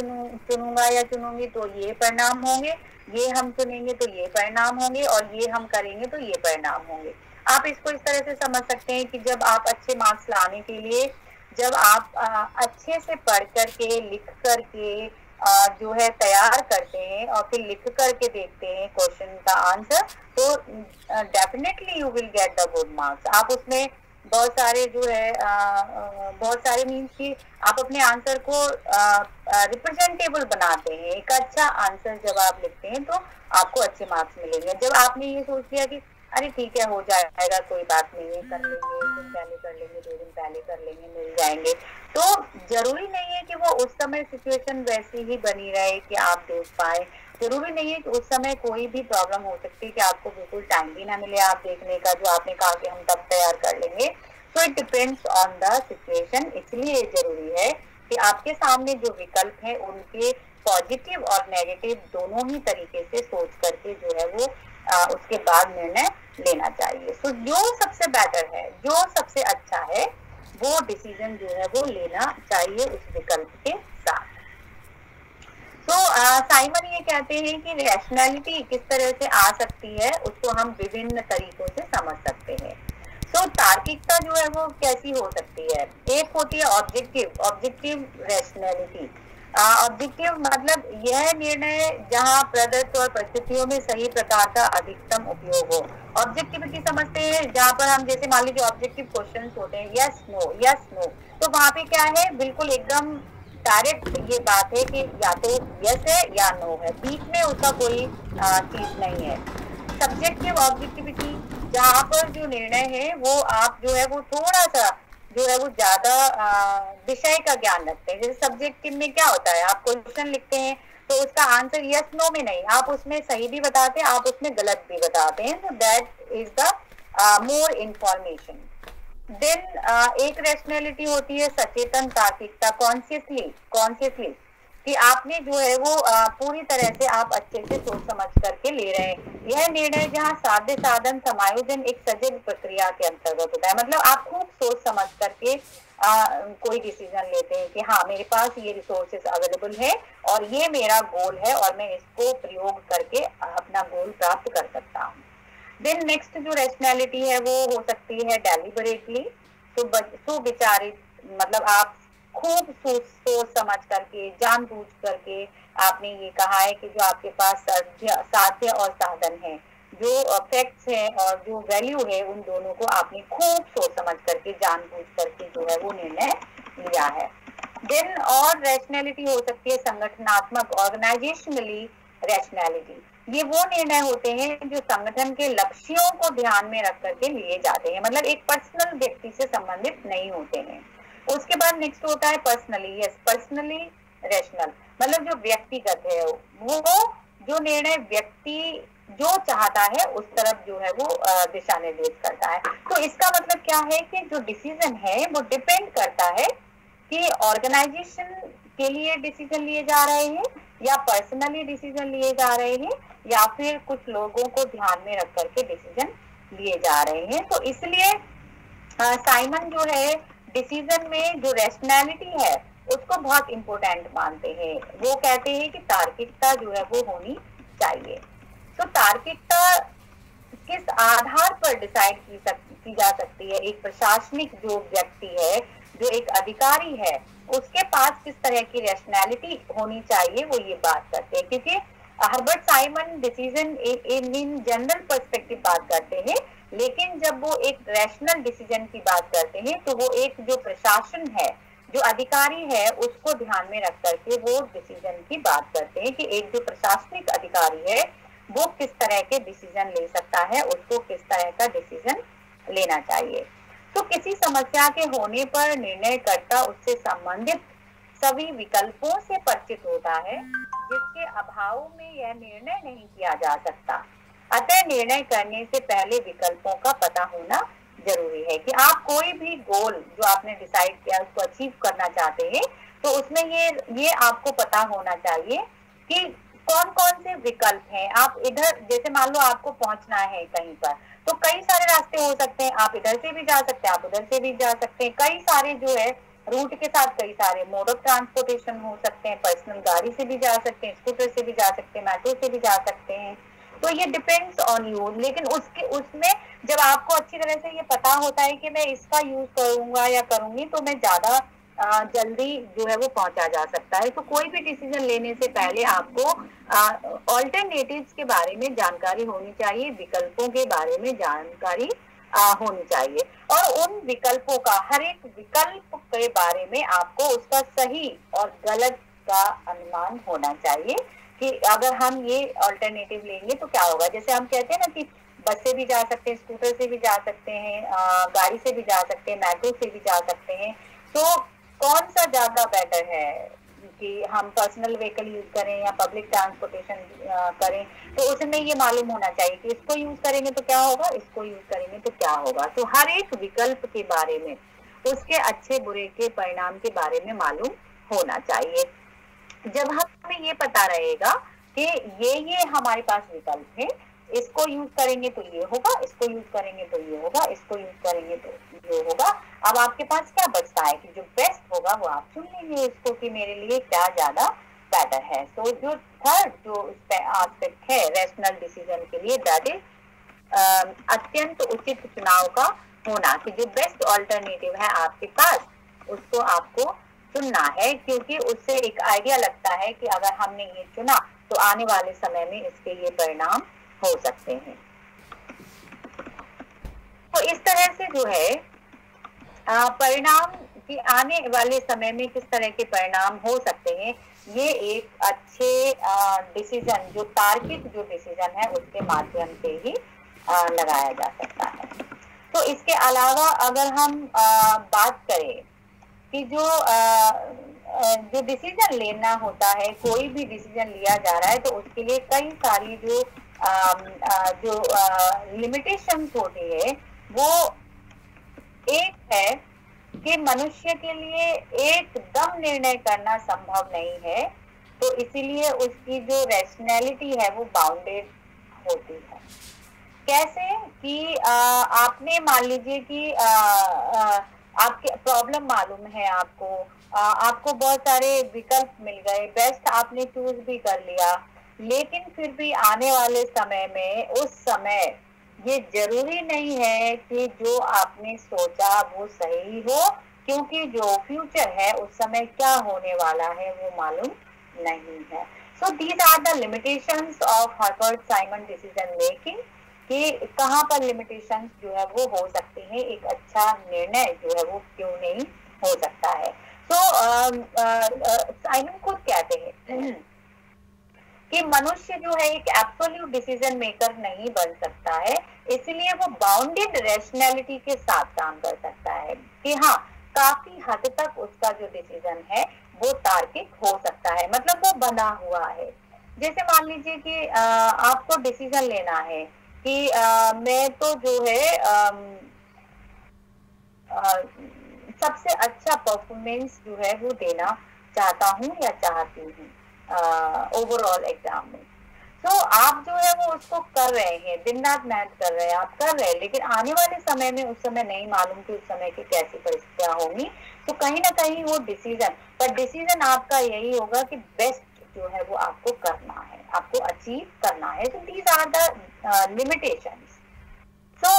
चुनूंगा या चुनूंगी तो ये परिणाम होंगे, ये हम चुनेंगे तो ये परिणाम होंगे, और ये हम करेंगे तो ये परिणाम होंगे। आप इसको इस तरह से समझ सकते हैं कि जब आप अच्छे मार्क्स लाने के लिए, जब आप अच्छे से पढ़ करके लिख करके जो है तैयार करते हैं और फिर लिख करके देखते हैं क्वेश्चन का आंसर, तो definitely you will get the good marks. आप उसमें बहुत सारे जो है बहुत सारे मीन्स की आप अपने आंसर को रिप्रेजेंटेबल बनाते हैं। एक अच्छा आंसर जब आप लिखते हैं तो आपको अच्छे मार्क्स मिलेंगे। जब आपने ये सोच लिया कि अरे ठीक है हो जाएगा, कोई बात नहीं है, कर लेंगे, एक दिन पहले कर लेंगे, 2 दिन पहले कर लेंगे, मिल जाएंगे, तो जरूरी नहीं है कि वो उस समय सिचुएशन वैसी ही बनी रहे कि आप देख पाए। जरूरी नहीं है कि उस समय कोई भी प्रॉब्लम हो सकती है कि आपको बिल्कुल टाइम भी ना मिले आप देखने का, जो आपने कहा कि हम तब तैयार कर लेंगे। सो it depends on the situation. इसलिए जरूरी है कि आपके सामने जो विकल्प है उनके पॉजिटिव और नेगेटिव दोनों ही तरीके से सोच करके जो है वो उसके बाद निर्णय लेना चाहिए। सो जो सबसे बेटर है, जो सबसे अच्छा है, वो डिसीजन जो है वो लेना चाहिए उस विकल्प के साथ। तो साइमन ये कहते हैं कि रैशनैलिटी किस तरह से आ सकती है उसको हम विभिन्न तरीकों से समझ सकते हैं। तो तार्किकता जो है वो कैसी हो सकती है? एक होती है ऑब्जेक्टिव रैशनैलिटी। ऑब्जेक्टिव मतलब यह निर्णय जहां प्रदत्त और परिस्थितियों में सही प्रकार का अधिकतम उपयोग हो। ऑब्जेक्टिविटी समझते हैं जहां पर हम जैसे मान लीजिए ऑब्जेक्टिव क्वेश्चन होते हैं यस नो, तो वहां पे क्या है, बिल्कुल एकदम डायरेक्ट ये बात है कि या तो यस है या नो है, बीच में उसका कोई चीज नहीं है। सब्जेक्टिव ऑब्जेक्टिविटी जहाँ पर जो निर्णय है वो आप जो है वो थोड़ा सा जो है वो ज्यादा विषय का ज्ञान रखते हैं। जैसे सब्जेक्टिव में क्या होता है, आप क्वेश्चन लिखते हैं तो उसका आंसर यस नो में नहीं, आप उसमें सही भी बताते हैं, आप उसमें गलत भी बताते हैं। तो that is the more information. देन एक रैशनैलिटी होती है सचेतन तार्किकता, कॉन्शियसली कि आपने जो है वो पूरी तरह से आप अच्छे से सोच समझ करके ले रहे हैं। यह निर्णय जहाँ साध्य साधन समायोजन एक सजग प्रक्रिया के अंतर्गत होता है। मतलब आप खूब सोच समझ करके कोई डिसीजन लेते हैं कि हाँ मेरे पास ये रिसोर्सेज अवेलेबल है और ये मेरा गोल है और मैं इसको प्रयोग करके अपना गोल प्राप्त कर सकता हूँ। देन नेक्स्ट जो रैशनैलिटी है वो हो सकती है डेलिबरेटली, तो विचारित, मतलब आप खूब सोच समझ करके जानबूझ करके आपने ये कहा है कि जो आपके पास साध्य और साधन है, जो फैक्ट्स है और जो वैल्यू है, उन दोनों को आपने खूब सोच समझ करके जानबूझ करके जो है वो निर्णय लिया है। देन और रैशनैलिटी हो सकती है संगठनात्मक, ऑर्गेनाइजेशनली रैशनैलिटी। ये वो निर्णय होते हैं जो संगठन के लक्ष्यों को ध्यान में रख करके लिए जाते हैं, मतलब एक पर्सनल व्यक्ति से संबंधित नहीं होते हैं। उसके बाद नेक्स्ट होता है पर्सनली रैशनल, मतलब जो व्यक्तिगत है, वो जो निर्णय व्यक्ति जो चाहता है उस तरफ जो है वो दिशा निर्देश करता है। तो इसका मतलब क्या है कि जो डिसीजन है वो डिपेंड करता है कि ऑर्गेनाइजेशन के लिए डिसीजन लिए जा रहे हैं या पर्सनली डिसीजन लिए जा रहे हैं या फिर कुछ लोगों को ध्यान में रख करके डिसीजन लिए जा रहे हैं। तो इसलिए साइमन जो है डिसीजन में जो रैशनैलिटी है उसको बहुत इंपॉर्टेंट मानते हैं। वो कहते हैं कि तार्किकता जो है वो होनी चाहिए। तो तार्किकता किस आधार पर डिसाइड की जा सकती है? एक प्रशासनिक जो व्यक्ति है, जो एक अधिकारी है, उसके पास किस तरह की रैशनैलिटी होनी चाहिए, वो ये बात करते हैं। क्योंकि Herbert Simon decision in general perspective बात करते हैं, लेकिन जब वो एक रैशनल डिसीजन की बात करते हैं तो वो एक जो प्रशासन है, जो अधिकारी है, उसको ध्यान में रख करके वो डिसीजन की बात करते हैं कि एक जो प्रशासनिक अधिकारी है वो किस तरह के डिसीजन ले सकता है, उसको किस तरह का डिसीजन लेना चाहिए। तो किसी समस्या के होने पर निर्णयकर्ता उससे संबंधित सभी विकल्पों से परिचित होता है, जिसके अभाव में यह निर्णय नहीं किया जा सकता। अतः निर्णय करने से पहले विकल्पों का पता होना जरूरी है कि आप कोई भी गोल जो आपने डिसाइड किया उसको अचीव करना चाहते हैं, तो उसमें ये आपको पता होना चाहिए कि कौन कौन से विकल्प हैं। आप इधर जैसे मान लो आपको पहुंचना है कहीं पर, तो कई सारे रास्ते हो सकते हैं, आप इधर से भी जा सकते हैं, आप उधर से भी जा सकते हैं। कई सारे जो है रूट के साथ कई सारे मोड ऑफ ट्रांसपोर्टेशन हो सकते हैं, पर्सनल गाड़ी से भी जा सकते हैं, स्कूटर से भी जा सकते हैं, मेट्रो से भी जा सकते हैं। तो ये डिपेंड्स ऑन यू। लेकिन उसमें जब आपको अच्छी तरह से ये पता होता है कि मैं इसका यूज करूंगा या करूंगी तो मैं ज्यादा जल्दी जो है वो पहुंचा जा सकता है। तो कोई भी डिसीजन लेने से पहले आपको ऑल्टरनेटिव्स के बारे में जानकारी होनी चाहिए, विकल्पों के बारे में जानकारी होनी चाहिए, और उन विकल्पों का, हर एक विकल्प के बारे में आपको उसका सही और गलत का अनुमान होना चाहिए कि अगर हम ये ऑल्टरनेटिव लेंगे तो क्या होगा। जैसे हम कहते हैं ना कि बस से भी जा सकते हैं, स्कूटर से भी जा सकते हैं, गाड़ी से भी जा सकते हैं, मेट्रो से भी जा सकते हैं। तो कौन सा ज्यादा बेटर है कि हम पर्सनल व्हीकल यूज करें या पब्लिक ट्रांसपोर्टेशन करें, तो उसमें ये मालूम होना चाहिए कि इसको यूज करेंगे तो क्या होगा, इसको यूज करेंगे तो क्या होगा। तो हर एक विकल्प के बारे में, उसके अच्छे बुरे के परिणाम के बारे में मालूम होना चाहिए। जब हमें ये पता रहेगा कि ये हमारे पास विकल्प है, इसको यूज करेंगे तो ये होगा, इसको यूज करेंगे तो ये होगा, इसको यूज करेंगे तो ये होगा, अब आपके पास क्या बचता है कि जो बेस्ट होगा वो आप चुन लेंगे उसको कि मेरे लिए क्या ज्यादा बेटर है। तो जो थर्ड जो एस्पेक्ट है रैशनल डिसीजन के लिए, दैट इज अत्यंत उचित चुनाव का होना, कि जो बेस्ट ऑल्टरनेटिव है आपके पास उसको आपको चुनना है, क्योंकि उससे एक आइडिया लगता है कि अगर हमने ये चुना तो आने वाले समय में इसके ये परिणाम हो सकते हैं। तो इस तरह से जो है परिणाम कि आने वाले समय में किस तरह के परिणाम हो सकते हैं, ये एक अच्छे डिसीजन, जो तार्किक जो डिसीजन है उसके माध्यम से ही लगाया जा सकता है। तो इसके अलावा अगर हम बात करें कि जो डिसीजन लेना होता है, कोई भी डिसीजन लिया जा रहा है तो उसके लिए कई सारी जो लिमिटेशंस होती है, वो एक है कि मनुष्य के लिए एकदम निर्णय करना संभव नहीं है, तो इसीलिए उसकी जो रैशनैलिटी है वो बाउंडेड होती है। कैसे कि आपने मान लीजिए कि आपके प्रॉब्लम मालूम है, आपको बहुत सारे विकल्प मिल गए, बेस्ट आपने चूज भी कर लिया, लेकिन फिर भी आने वाले समय में, उस समय ये जरूरी नहीं है कि जो आपने सोचा वो सही हो, क्योंकि जो फ्यूचर है उस समय क्या होने वाला है वो मालूम नहीं है। So these are the limitations of Herbert Simon decision making, कि कहाँ पर लिमिटेशंस जो है वो हो सकते हैं, एक अच्छा निर्णय जो है वो क्यों नहीं हो सकता है। तो साइमन खुद कहते हैं कि मनुष्य जो है एक एब्सोल्यूट डिसीजन मेकर नहीं बन सकता है, इसलिए वो बाउंडेड रैशनैलिटी के साथ काम कर सकता है, कि हाँ काफी हद तक उसका जो डिसीजन है वो तार्किक हो सकता है, मतलब वो बना हुआ है। जैसे मान लीजिए कि आपको डिसीजन लेना है कि मैं तो जो है सबसे अच्छा परफॉर्मेंस जो है वो देना चाहता हूँ या चाहती हूँ ओवरऑल एग्जाम में। तो आप जो है वो उसको कर रहे हैं, दिन रात मेहनत कर रहे हैं, आप कर रहे हैं, लेकिन आने वाले समय में उस समय नहीं मालूम कि उस समय की कैसी परिस्थितियां होंगी। तो कहीं ना कहीं वो डिसीजन आपका यही होगा कि बेस्ट जो है वो आपको करना है, आपको अचीव करना है। तो दीज आर द लिमिटेशंस। सो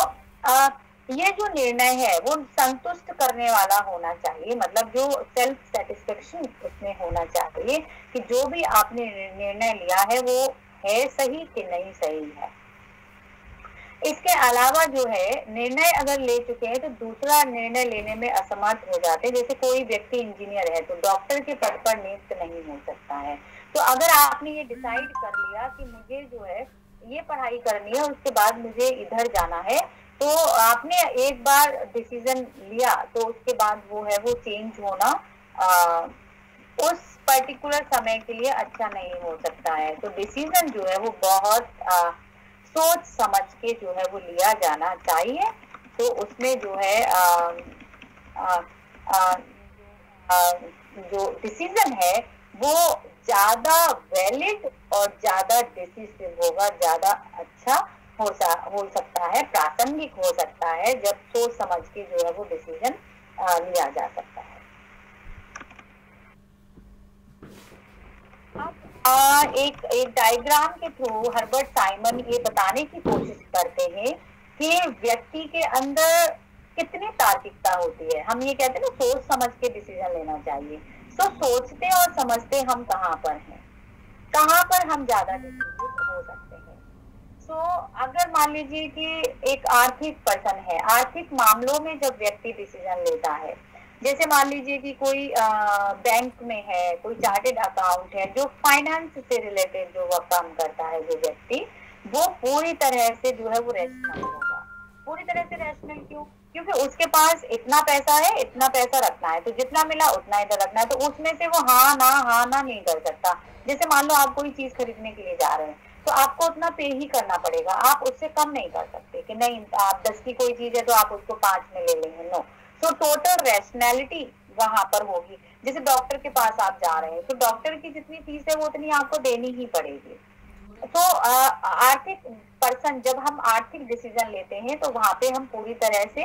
ये जो निर्णय है वो संतुष्ट करने वाला होना चाहिए, मतलब जो सेल्फ सेटिस्फेक्शन उसमें होना चाहिए कि जो भी आपने निर्णय लिया है वो है सही कि नहीं सही है। इसके अलावा जो है निर्णय अगर ले चुके हैं तो दूसरा निर्णय लेने में असमर्थ हो जाते हैं। जैसे कोई व्यक्ति इंजीनियर है तो डॉक्टर के पद पर नियुक्त नहीं हो सकता है। तो अगर आपने ये डिसाइड कर लिया कि मुझे जो है ये पढ़ाई करनी है, उसके बाद मुझे इधर जाना है, तो आपने एक बार डिसीजन लिया तो उसके बाद वो है वो चेंज होना उस पर्टिकुलर समय के लिए अच्छा नहीं हो सकता है। तो डिसीजन जो है वो बहुत सोच समझ के जो है वो लिया जाना चाहिए। तो उसमें जो है जो डिसीजन है वो ज्यादा वैलिड और ज्यादा डिसिसिव होगा, ज्यादा अच्छा हो सकता है, प्रासंगिक हो सकता है, जब सोच समझ के जो है वो डिसीजन लिया जा सकता है। अब एक एक डायग्राम के थ्रू हर्बर्ट साइमन ये बताने की कोशिश करते हैं कि व्यक्ति के अंदर कितनी तार्किकता होती है। हम ये कहते हैं ना, सोच समझ के डिसीजन लेना चाहिए। तो सोचते और समझते हम कहाँ पर हैं, कहाँ पर हम ज्यादा डिसीजन हो सकते हैं। सो अगर मान लीजिए कि एक आर्थिक पर्सन है, आर्थिक मामलों में जब व्यक्ति डिसीजन लेता है, जैसे मान लीजिए कि कोई बैंक में है, कोई चार्टेड अकाउंट है, जो फाइनेंस से रिलेटेड जो वो काम करता है, जो व्यक्ति, वो पूरी तरह से जो है वो रैशनल होगा। पूरी तरह से रैशनल क्यों? क्योंकि उसके पास इतना पैसा है, इतना पैसा रखना है, तो जितना मिला उतना इधर रखना है, तो उसमें से वो हाँ ना नहीं कर सकता। जैसे मान लो आप कोई चीज खरीदने के लिए जा रहे हैं, तो आपको उतना पे ही करना पड़ेगा, आप उससे कम नहीं कर सकते कि नहीं आप 10 की कोई चीज है तो आप उसको 5 में ले लेंगे, नो। तो टोटल रैशनैलिटी वहां पर होगी। जैसे डॉक्टर के पास आप जा रहे हैं, तो डॉक्टर की जितनी फीस है वो उतनी आपको देनी ही पड़ेगी। तो आर्थिक पर्सन, जब हम आर्थिक डिसीजन लेते हैं तो वहां पे हम पूरी तरह से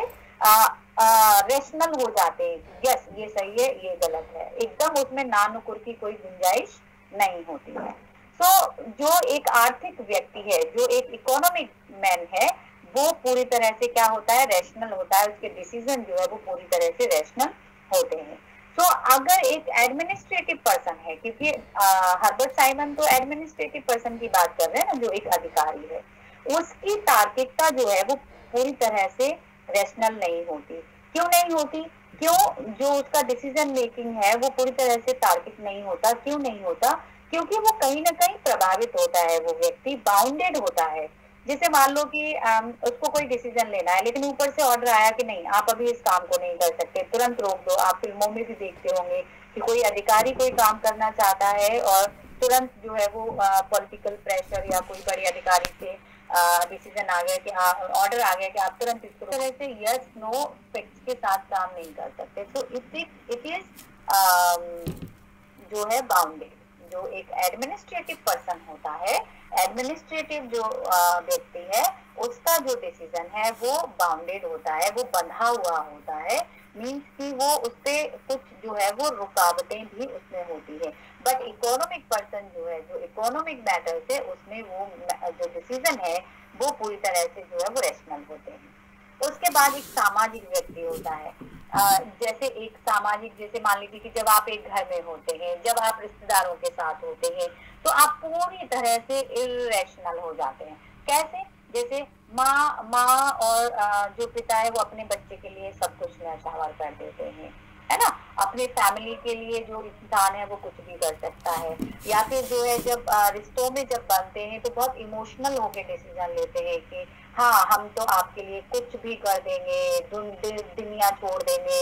रेशनल हो जाते हैं। यस, ये सही है, ये गलत है, एकदम उसमें नानुकुर की कोई गुंजाइश नहीं होती है। तो जो एक आर्थिक व्यक्ति है, जो एक इकोनॉमिक मैन है, वो पूरी तरह से क्या होता है, रेशनल होता है। उसके डिसीजन जो है वो पूरी तरह से रेशनल होते हैं। तो अगर एक एडमिनिस्ट्रेटिव पर्सन है, क्योंकि हर्बर्ट साइमन तो एडमिनिस्ट्रेटिव पर्सन की बात कर रहे हैं ना, जो एक अधिकारी है, उसकी तार्किकता जो है वो पूरी तरह से रेशनल नहीं होती। क्यों नहीं होती? क्यों? जो उसका डिसीजन मेकिंग है वो पूरी तरह से तार्किक नहीं होता। क्यों नहीं होता? क्योंकि वो कहीं ना कहीं प्रभावित होता है, वो व्यक्ति बाउंडेड होता है। जैसे मान लो कि उसको कोई डिसीजन लेना है, लेकिन ऊपर से ऑर्डर आया कि नहीं, आप अभी इस काम को नहीं कर सकते, तुरंत रोक दो। आप फिल्मों में भी देखते होंगे कि कोई अधिकारी कोई काम करना चाहता है और तुरंत जो है वो पॉलिटिकल प्रेशर या कोई बड़े अधिकारी से डिसीजन आ गया कि ऑर्डर आ गया कि आप तुरंत इसको, तरह से यस नो फैक्ट्स के साथ काम नहीं कर सकते। तो इट इज जो है बाउंडेड। जो एक एडमिनिस्ट्रेटिव पर्सन होता है, एडमिनिस्ट्रेटिव जो व्यक्ति है, उसका जो डिसीजन है वो बाउंडेड होता है, वो बंधा हुआ होता है। मीन्स कि वो उससे कुछ जो है वो रुकावटें भी उसमें होती है। बट इकोनॉमिक पर्सन जो है, जो इकोनॉमिक मैटर्स है, उसमें वो जो डिसीजन है वो पूरी तरह से जो है वो रेशनल होते हैं। उसके बाद एक सामाजिक व्यक्ति होता है। जैसे एक सामाजिक, जैसे मान लीजिए कि जब आप एक घर में होते हैं, जब आप रिश्तेदारों के साथ होते हैं, तो आप पूरी तरह से इरेशनल हो जाते हैं। कैसे? जैसे माँ और जो पिता है वो अपने बच्चे के लिए सब कुछ न्यौछावर कर देते हैं, है ना। अपने फैमिली के लिए जो इंसान है वो कुछ भी कर सकता है। या फिर जो है जब रिश्तों में जब बनते हैं तो बहुत इमोशनल होकर डिसीजन लेते हैं कि हाँ हम तो आपके लिए कुछ भी कर देंगे, दुनिया छोड़ देंगे,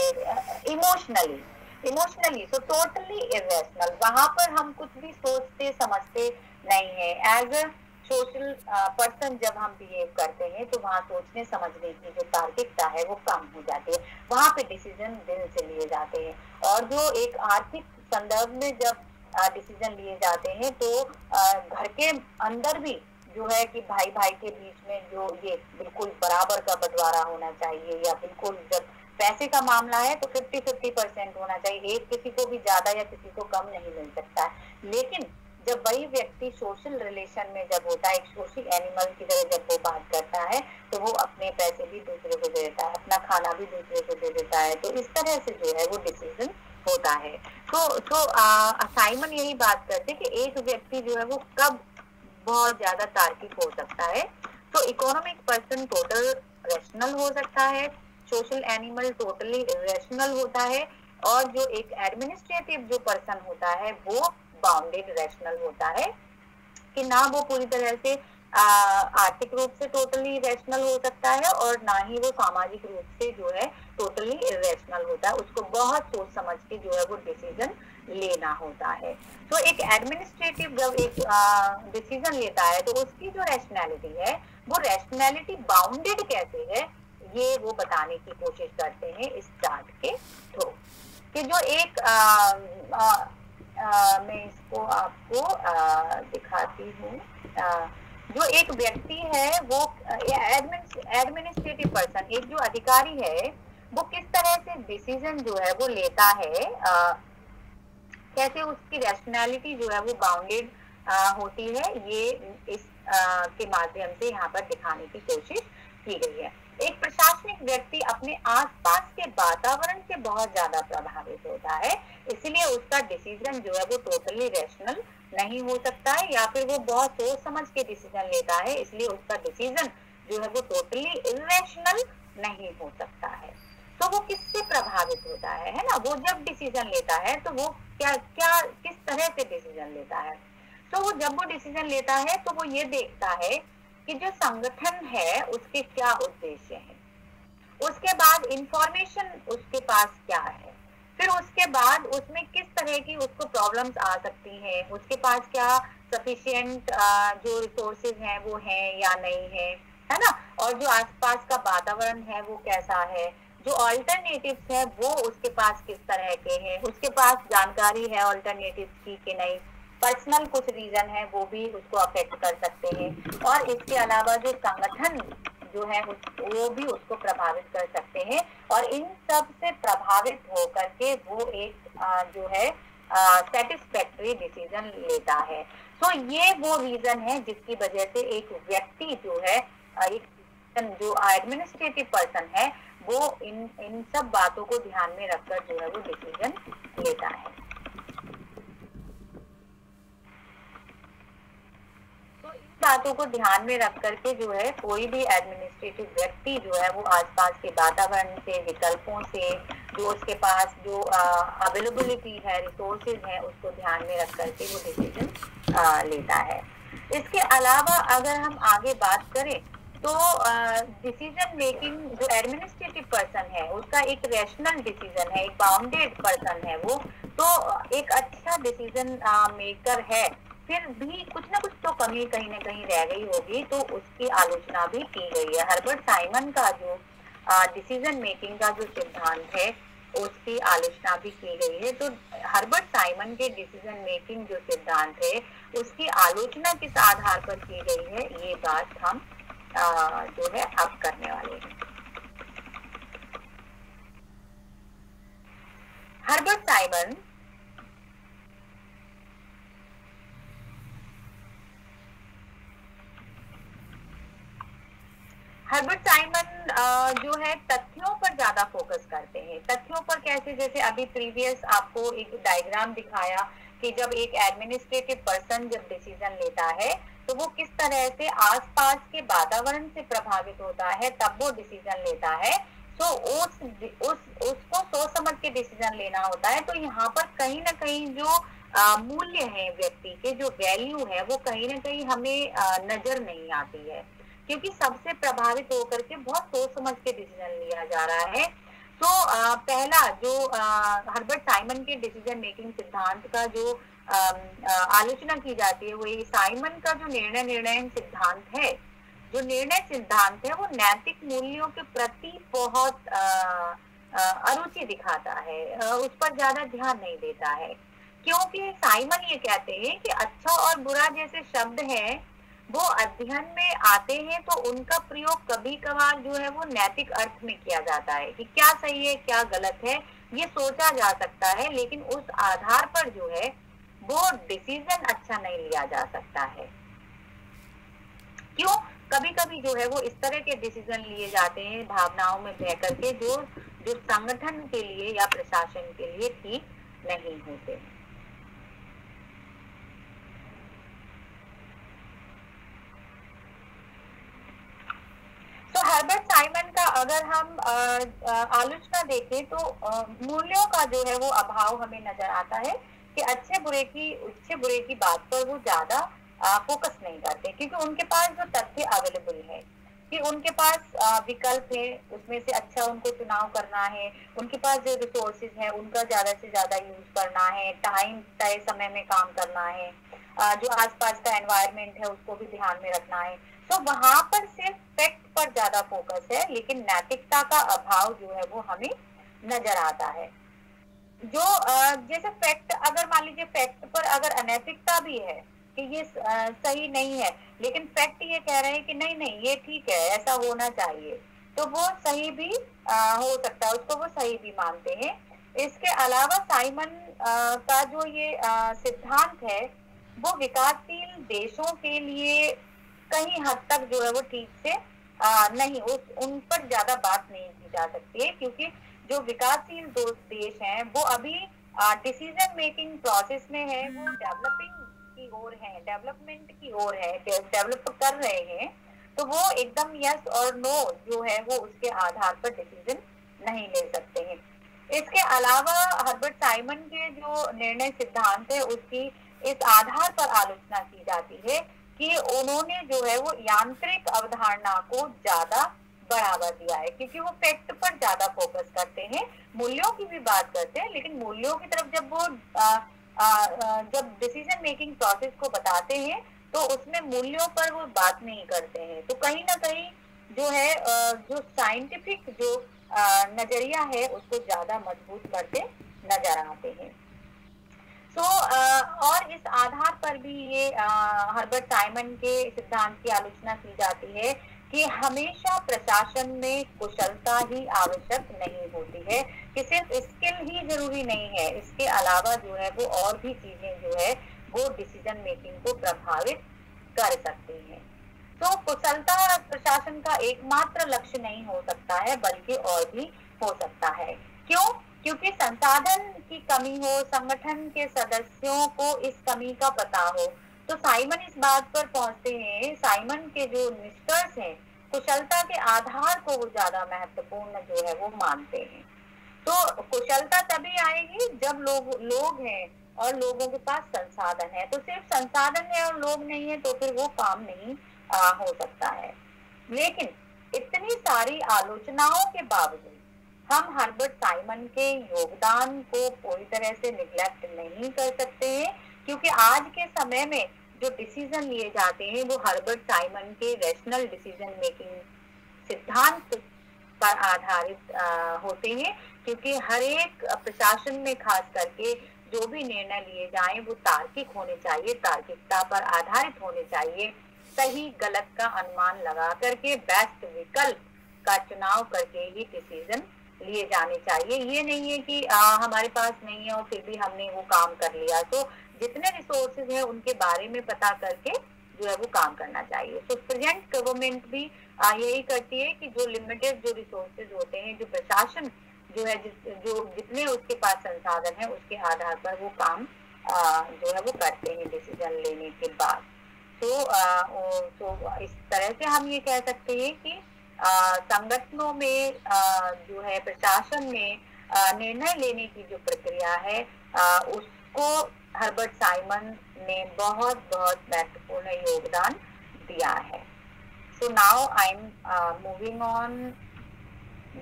इमोशनली। So totally irrational. वहां पर हम कुछ भी सोचते समझते नहीं है। एज अ सोशल पर्सन जब हम बिहेव करते हैं तो वहाँ सोचने समझने की जो तार्किकता है वो कम हो जाती है, वहां पे डिसीजन दिल से लिए जाते हैं। और जो एक आर्थिक संदर्भ में जब डिसीजन लिए जाते हैं तो घर के अंदर भी जो है कि भाई भाई के बीच में जो ये बिल्कुल बराबर का बंटवारा होना चाहिए, या बिल्कुल जब पैसे का मामला है तो 50-50% होना चाहिए, एक किसी को भी ज्यादा या किसी को कम नहीं मिल सकता है। लेकिन जब वही व्यक्ति सोशल रिलेशन में जब होता है, एक सोशल एनिमल की तरह जब वो बात करता है, तो वो अपने पैसे भी दूसरे को दे देता है, अपना खाना भी दूसरे को दे देता है। तो इस तरह से जो है वो डिसीजन होता है। तो साइमन यही बात करते हैं कि एक व्यक्ति जो है वो कब बहुत ज्यादा तार्किक हो सकता है। तो इकोनॉमिक पर्सन टोटल रेशनल हो सकता है, सोशल एनिमल टोटली रेशनल होता है, और जो एक एडमिनिस्ट्रेटिव जो पर्सन होता है वो बाउंडेड रेशनल होता है, कि ना वो पूरी तरह से आर्थिक रूप से टोटली रेशनल हो सकता है और ना ही वो सामाजिक रूप से जो है टोटली इरेशनल होता है। उसको बहुत सोच समझ के जो है वो डिसीजन लेना होता है। तो एक एडमिनिस्ट्रेटिव जब एक डिसीजन लेता है तो उसकी जो रैशनैलिटी है वो रैशनैलिटी बाउंडेड कैसे है, ये वो बताने की कोशिश करते हैं इस चार्ट के थ्रू। कि जो एक मैं इसको आपको दिखाती हूँ। जो एक व्यक्ति है वो एडमिनिस्ट्रेटिव पर्सन, एक जो अधिकारी है, वो किस तरह से डिसीजन जो है वो लेता है, कैसे उसकी रैशनैलिटी जो है वो बाउंडेड होती है, ये इस के माध्यम से यहाँ पर दिखाने की कोशिश की गई है। एक प्रशासनिक व्यक्ति अपने आसपास के वातावरण से बहुत ज्यादा प्रभावित होता है, इसलिए उसका डिसीजन जो है वो टोटली रैशनल नहीं हो सकता है, या फिर वो बहुत सोच समझ के डिसीजन लेता है, इसलिए उसका डिसीजन जो है वो टोटली इरेशनल नहीं हो सकता है। तो वो किससे प्रभावित होता है ना, वो जब डिसीजन लेता है तो वो क्या क्या किस तरह से डिसीजन लेता है। तो वो जब वो डिसीजन लेता है तो वो ये देखता है कि जो संगठन है उसके क्या उद्देश्य है, उसके बाद इंफॉर्मेशन उसके पास क्या है, फिर उसके बाद उसमें किस तरह की उसको प्रॉब्लम्स आ सकती हैं, उसके पास क्या सफिशिएंट जो रिसोर्सेज हैं वो हैं या नहीं है ना, और जो आसपास का वातावरण है वो कैसा है, जो ऑल्टरनेटिव्स है वो उसके पास किस तरह के हैं, उसके पास जानकारी है ऑल्टरनेटिव्स की कि नहीं, पर्सनल कुछ रीजन है वो भी उसको अफेक्ट कर सकते हैं, और इसके अलावा जो संगठन जो है वो भी उसको प्रभावित कर सकते हैं, और इन सब से प्रभावित होकर के वो एक जो है सेटिस्फैक्टरी डिसीजन लेता है। तो ये वो रीजन है जिसकी वजह से एक व्यक्ति जो है एक जो एडमिनिस्ट्रेटिव पर्सन है वो इन सब बातों को ध्यान में रखकर जो है वो डिसीजन लेता है। तो इन बातों को ध्यान में रख करके जो है कोई भी एडमिनिस्ट्रेटिव व्यक्ति जो है वो आसपास के वातावरण से, विकल्पों से, जो उसके पास जो अवेलेबिलिटी है, रिसोर्सेज है, उसको ध्यान में रख करके वो डिसीजन लेता है। इसके अलावा अगर हम आगे बात करें तो डिसीजन मेकिंग जो एडमिनिस्ट्रेटिव पर्सन है उसका एक रैशनल डिसीजन है, एक बाउंडेड पर्सन है वो, तो एक अच्छा डिसीजन मेकर है, फिर भी कुछ ना कुछ तो कमी कहीं ना कहीं रह गई होगी, तो उसकी आलोचना भी की गई है। हर्बर्ट साइमन का जो डिसीजन मेकिंग का जो सिद्धांत है उसकी आलोचना भी की गई है। तो हर्बर्ट साइमन के डिसीजन मेकिंग जो सिद्धांत है उसकी आलोचना किस आधार पर की गई है, ये बात हम जो है अब करने वाले हैं। हर्बर्ट साइमन जो है तथ्यों पर ज्यादा फोकस करते हैं। तथ्यों पर कैसे, जैसे अभी प्रीवियस आपको एक डायग्राम दिखाया कि जब एक एडमिनिस्ट्रेटिव पर्सन जब डिसीजन लेता है तो वो किस तरह से आसपास के वातावरण से प्रभावित होता है तब वो डिसीजन लेता है। तो उसको सोच समझ के डिसीजन लेना होता है। तो यहाँ पर कहीं ना कहीं जो मूल्य है व्यक्ति के, जो वैल्यू है वो कहीं ना कहीं हमें नजर नहीं आती है, क्योंकि सबसे प्रभावित होकर के बहुत सोच समझ के डिसीजन लिया जा रहा है। तो पहला जो हर्बर्ट साइमन के डिसीजन मेकिंग सिद्धांत का जो आलोचना की जाती है वो ये साइमन का जो निर्णय सिद्धांत है, जो निर्णय सिद्धांत है वो नैतिक मूल्यों के प्रति बहुत अरुचि दिखाता है, उस पर ज्यादा ध्यान नहीं देता है, क्योंकि साइमन ये कहते हैं कि अच्छा और बुरा जैसे शब्द हैं वो अध्ययन में आते हैं तो उनका प्रयोग कभी कभार जो है वो नैतिक अर्थ में किया जाता है कि क्या सही है क्या गलत है ये सोचा जा सकता है, लेकिन उस आधार पर जो है वो डिसीजन अच्छा नहीं लिया जा सकता है। क्यों? कभी कभी जो है वो इस तरह के डिसीजन लिए जाते हैं भावनाओं में बह करके जो संगठन के लिए या प्रशासन के लिए ठीक नहीं होते। तो हर्बर्ट साइमन का अगर हम आलोचना देखें तो मूल्यों का जो है वो अभाव हमें नजर आता है कि अच्छे बुरे की बात पर वो ज्यादा फोकस नहीं करते, क्योंकि उनके पास जो तथ्य अवेलेबल है कि उनके पास विकल्प है, उसमें से अच्छा उनको चुनाव करना है, उनके पास जो रिसोर्सेज है उनका ज्यादा से ज्यादा यूज करना है, टाइम तय समय में काम करना है, जो आसपास का एनवायरनमेंट है उसको भी ध्यान में रखना है। तो वहां पर सिर्फ फैक्ट पर ज्यादा फोकस है, लेकिन नैतिकता का अभाव जो है वो हमें नजर आता है। जो जैसे फैक्ट, अगर मान लीजिए फैक्ट पर अगर अनैतिकता भी है कि ये सही नहीं है, लेकिन फैक्ट ये कह रहे हैं कि नहीं नहीं ये ठीक है, ऐसा होना चाहिए, तो वो सही भी हो सकता है, उसको वो सही भी मानते हैं। इसके अलावा साइमन का जो ये सिद्धांत है वो विकासशील देशों के लिए कहीं हद तक जो है वो ठीक से नहीं, उन पर ज्यादा बात नहीं की जा सकती है, क्योंकि जो विकासशील देश हैं वो अभी डिसीजन मेकिंग प्रोसेस में है, वो डेवलपिंग की ओर है, डेवलपमेंट की ओर है, डेवलप कर रहे हैं। तो वो एकदम यस और नो जो है वो उसके आधार पर डिसीजन नहीं ले सकते हैं। इसके अलावा हर्बर्ट साइमन के जो निर्णय सिद्धांत है उसकी इस आधार पर आलोचना की जाती है कि उन्होंने जो है वो यांत्रिक अवधारणा को ज्यादा बढ़ावा दिया है, क्योंकि वो फैक्ट पर ज्यादा फोकस करते हैं, मूल्यों की भी बात करते हैं, लेकिन मूल्यों की तरफ जब वो जब डिसीजन मेकिंग प्रोसेस को बताते हैं तो उसमें मूल्यों पर वो बात नहीं करते हैं। तो कहीं ना कहीं जो है जो साइंटिफिक जो नजरिया है उसको ज्यादा मजबूत करते नजर आते हैं। और इस आधार पर भी ये हर्बर्ट साइमन के सिद्धांत की आलोचना की जाती है कि हमेशा प्रशासन में कुशलता ही आवश्यक नहीं होती है, कि सिर्फ स्किल ही जरूरी नहीं है, इसके अलावा जो है वो और भी चीजें जो है वो डिसीजन मेकिंग को प्रभावित कर सकती हैं। तो कुशलता प्रशासन का एकमात्र लक्ष्य नहीं हो सकता है, बल्कि और भी हो सकता है। क्यों? क्योंकि संसाधन की कमी हो, संगठन के सदस्यों को इस कमी का पता हो। तो साइमन इस बात पर पहुंचते हैं, साइमन के जो निष्कर्ष हैं कुशलता के आधार को वो ज्यादा महत्वपूर्ण जो है वो मानते हैं। तो कुशलता तभी आएगी जब लोग हैं और लोगों के पास संसाधन है। तो सिर्फ संसाधन है और लोग नहीं है तो फिर वो काम नहीं हो सकता है। लेकिन इतनी सारी आलोचनाओं के बावजूद हम हर्बर्ट साइमन के योगदान को पूरी तरह से निग्लेक्ट नहीं कर सकते हैं, क्योंकि आज के समय में जो डिसीजन लिए जाते हैं वो हर्बर्ट साइमन के रैशनल डिसीजन मेकिंग सिद्धांत पर आधारित होते हैं। क्योंकि हर एक प्रशासन में खास करके जो भी निर्णय लिए जाएं वो तार्किक होने चाहिए, तार्किकता पर आधारित होने चाहिए, सही गलत का अनुमान लगा करके बेस्ट विकल्प का चुनाव करके ही डिसीजन लिए जाने चाहिए। ये नहीं है कि हमारे पास नहीं है और फिर भी हमने वो काम कर लिया। तो जितने रिसोर्सेज हैं उनके बारे में पता करके जो है वो काम करना चाहिए। तो प्रेजेंट गवर्नमेंट भी यही करती है कि जो लिमिटेड जो रिसोर्सेज होते हैं, जो प्रशासन जो है जो जितने उसके पास संसाधन है उसके आधार पर वो काम जो है वो करते हैं डिसीजन लेने के बाद। तो इस तरह से हम ये कह सकते हैं कि संगठनों में जो है प्रशासन में निर्णय लेने की जो प्रक्रिया है उसको हर्बर्ट साइमन ने बहुत बहुत महत्वपूर्ण योगदान दिया है। So now I'm moving on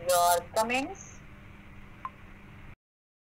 your comments.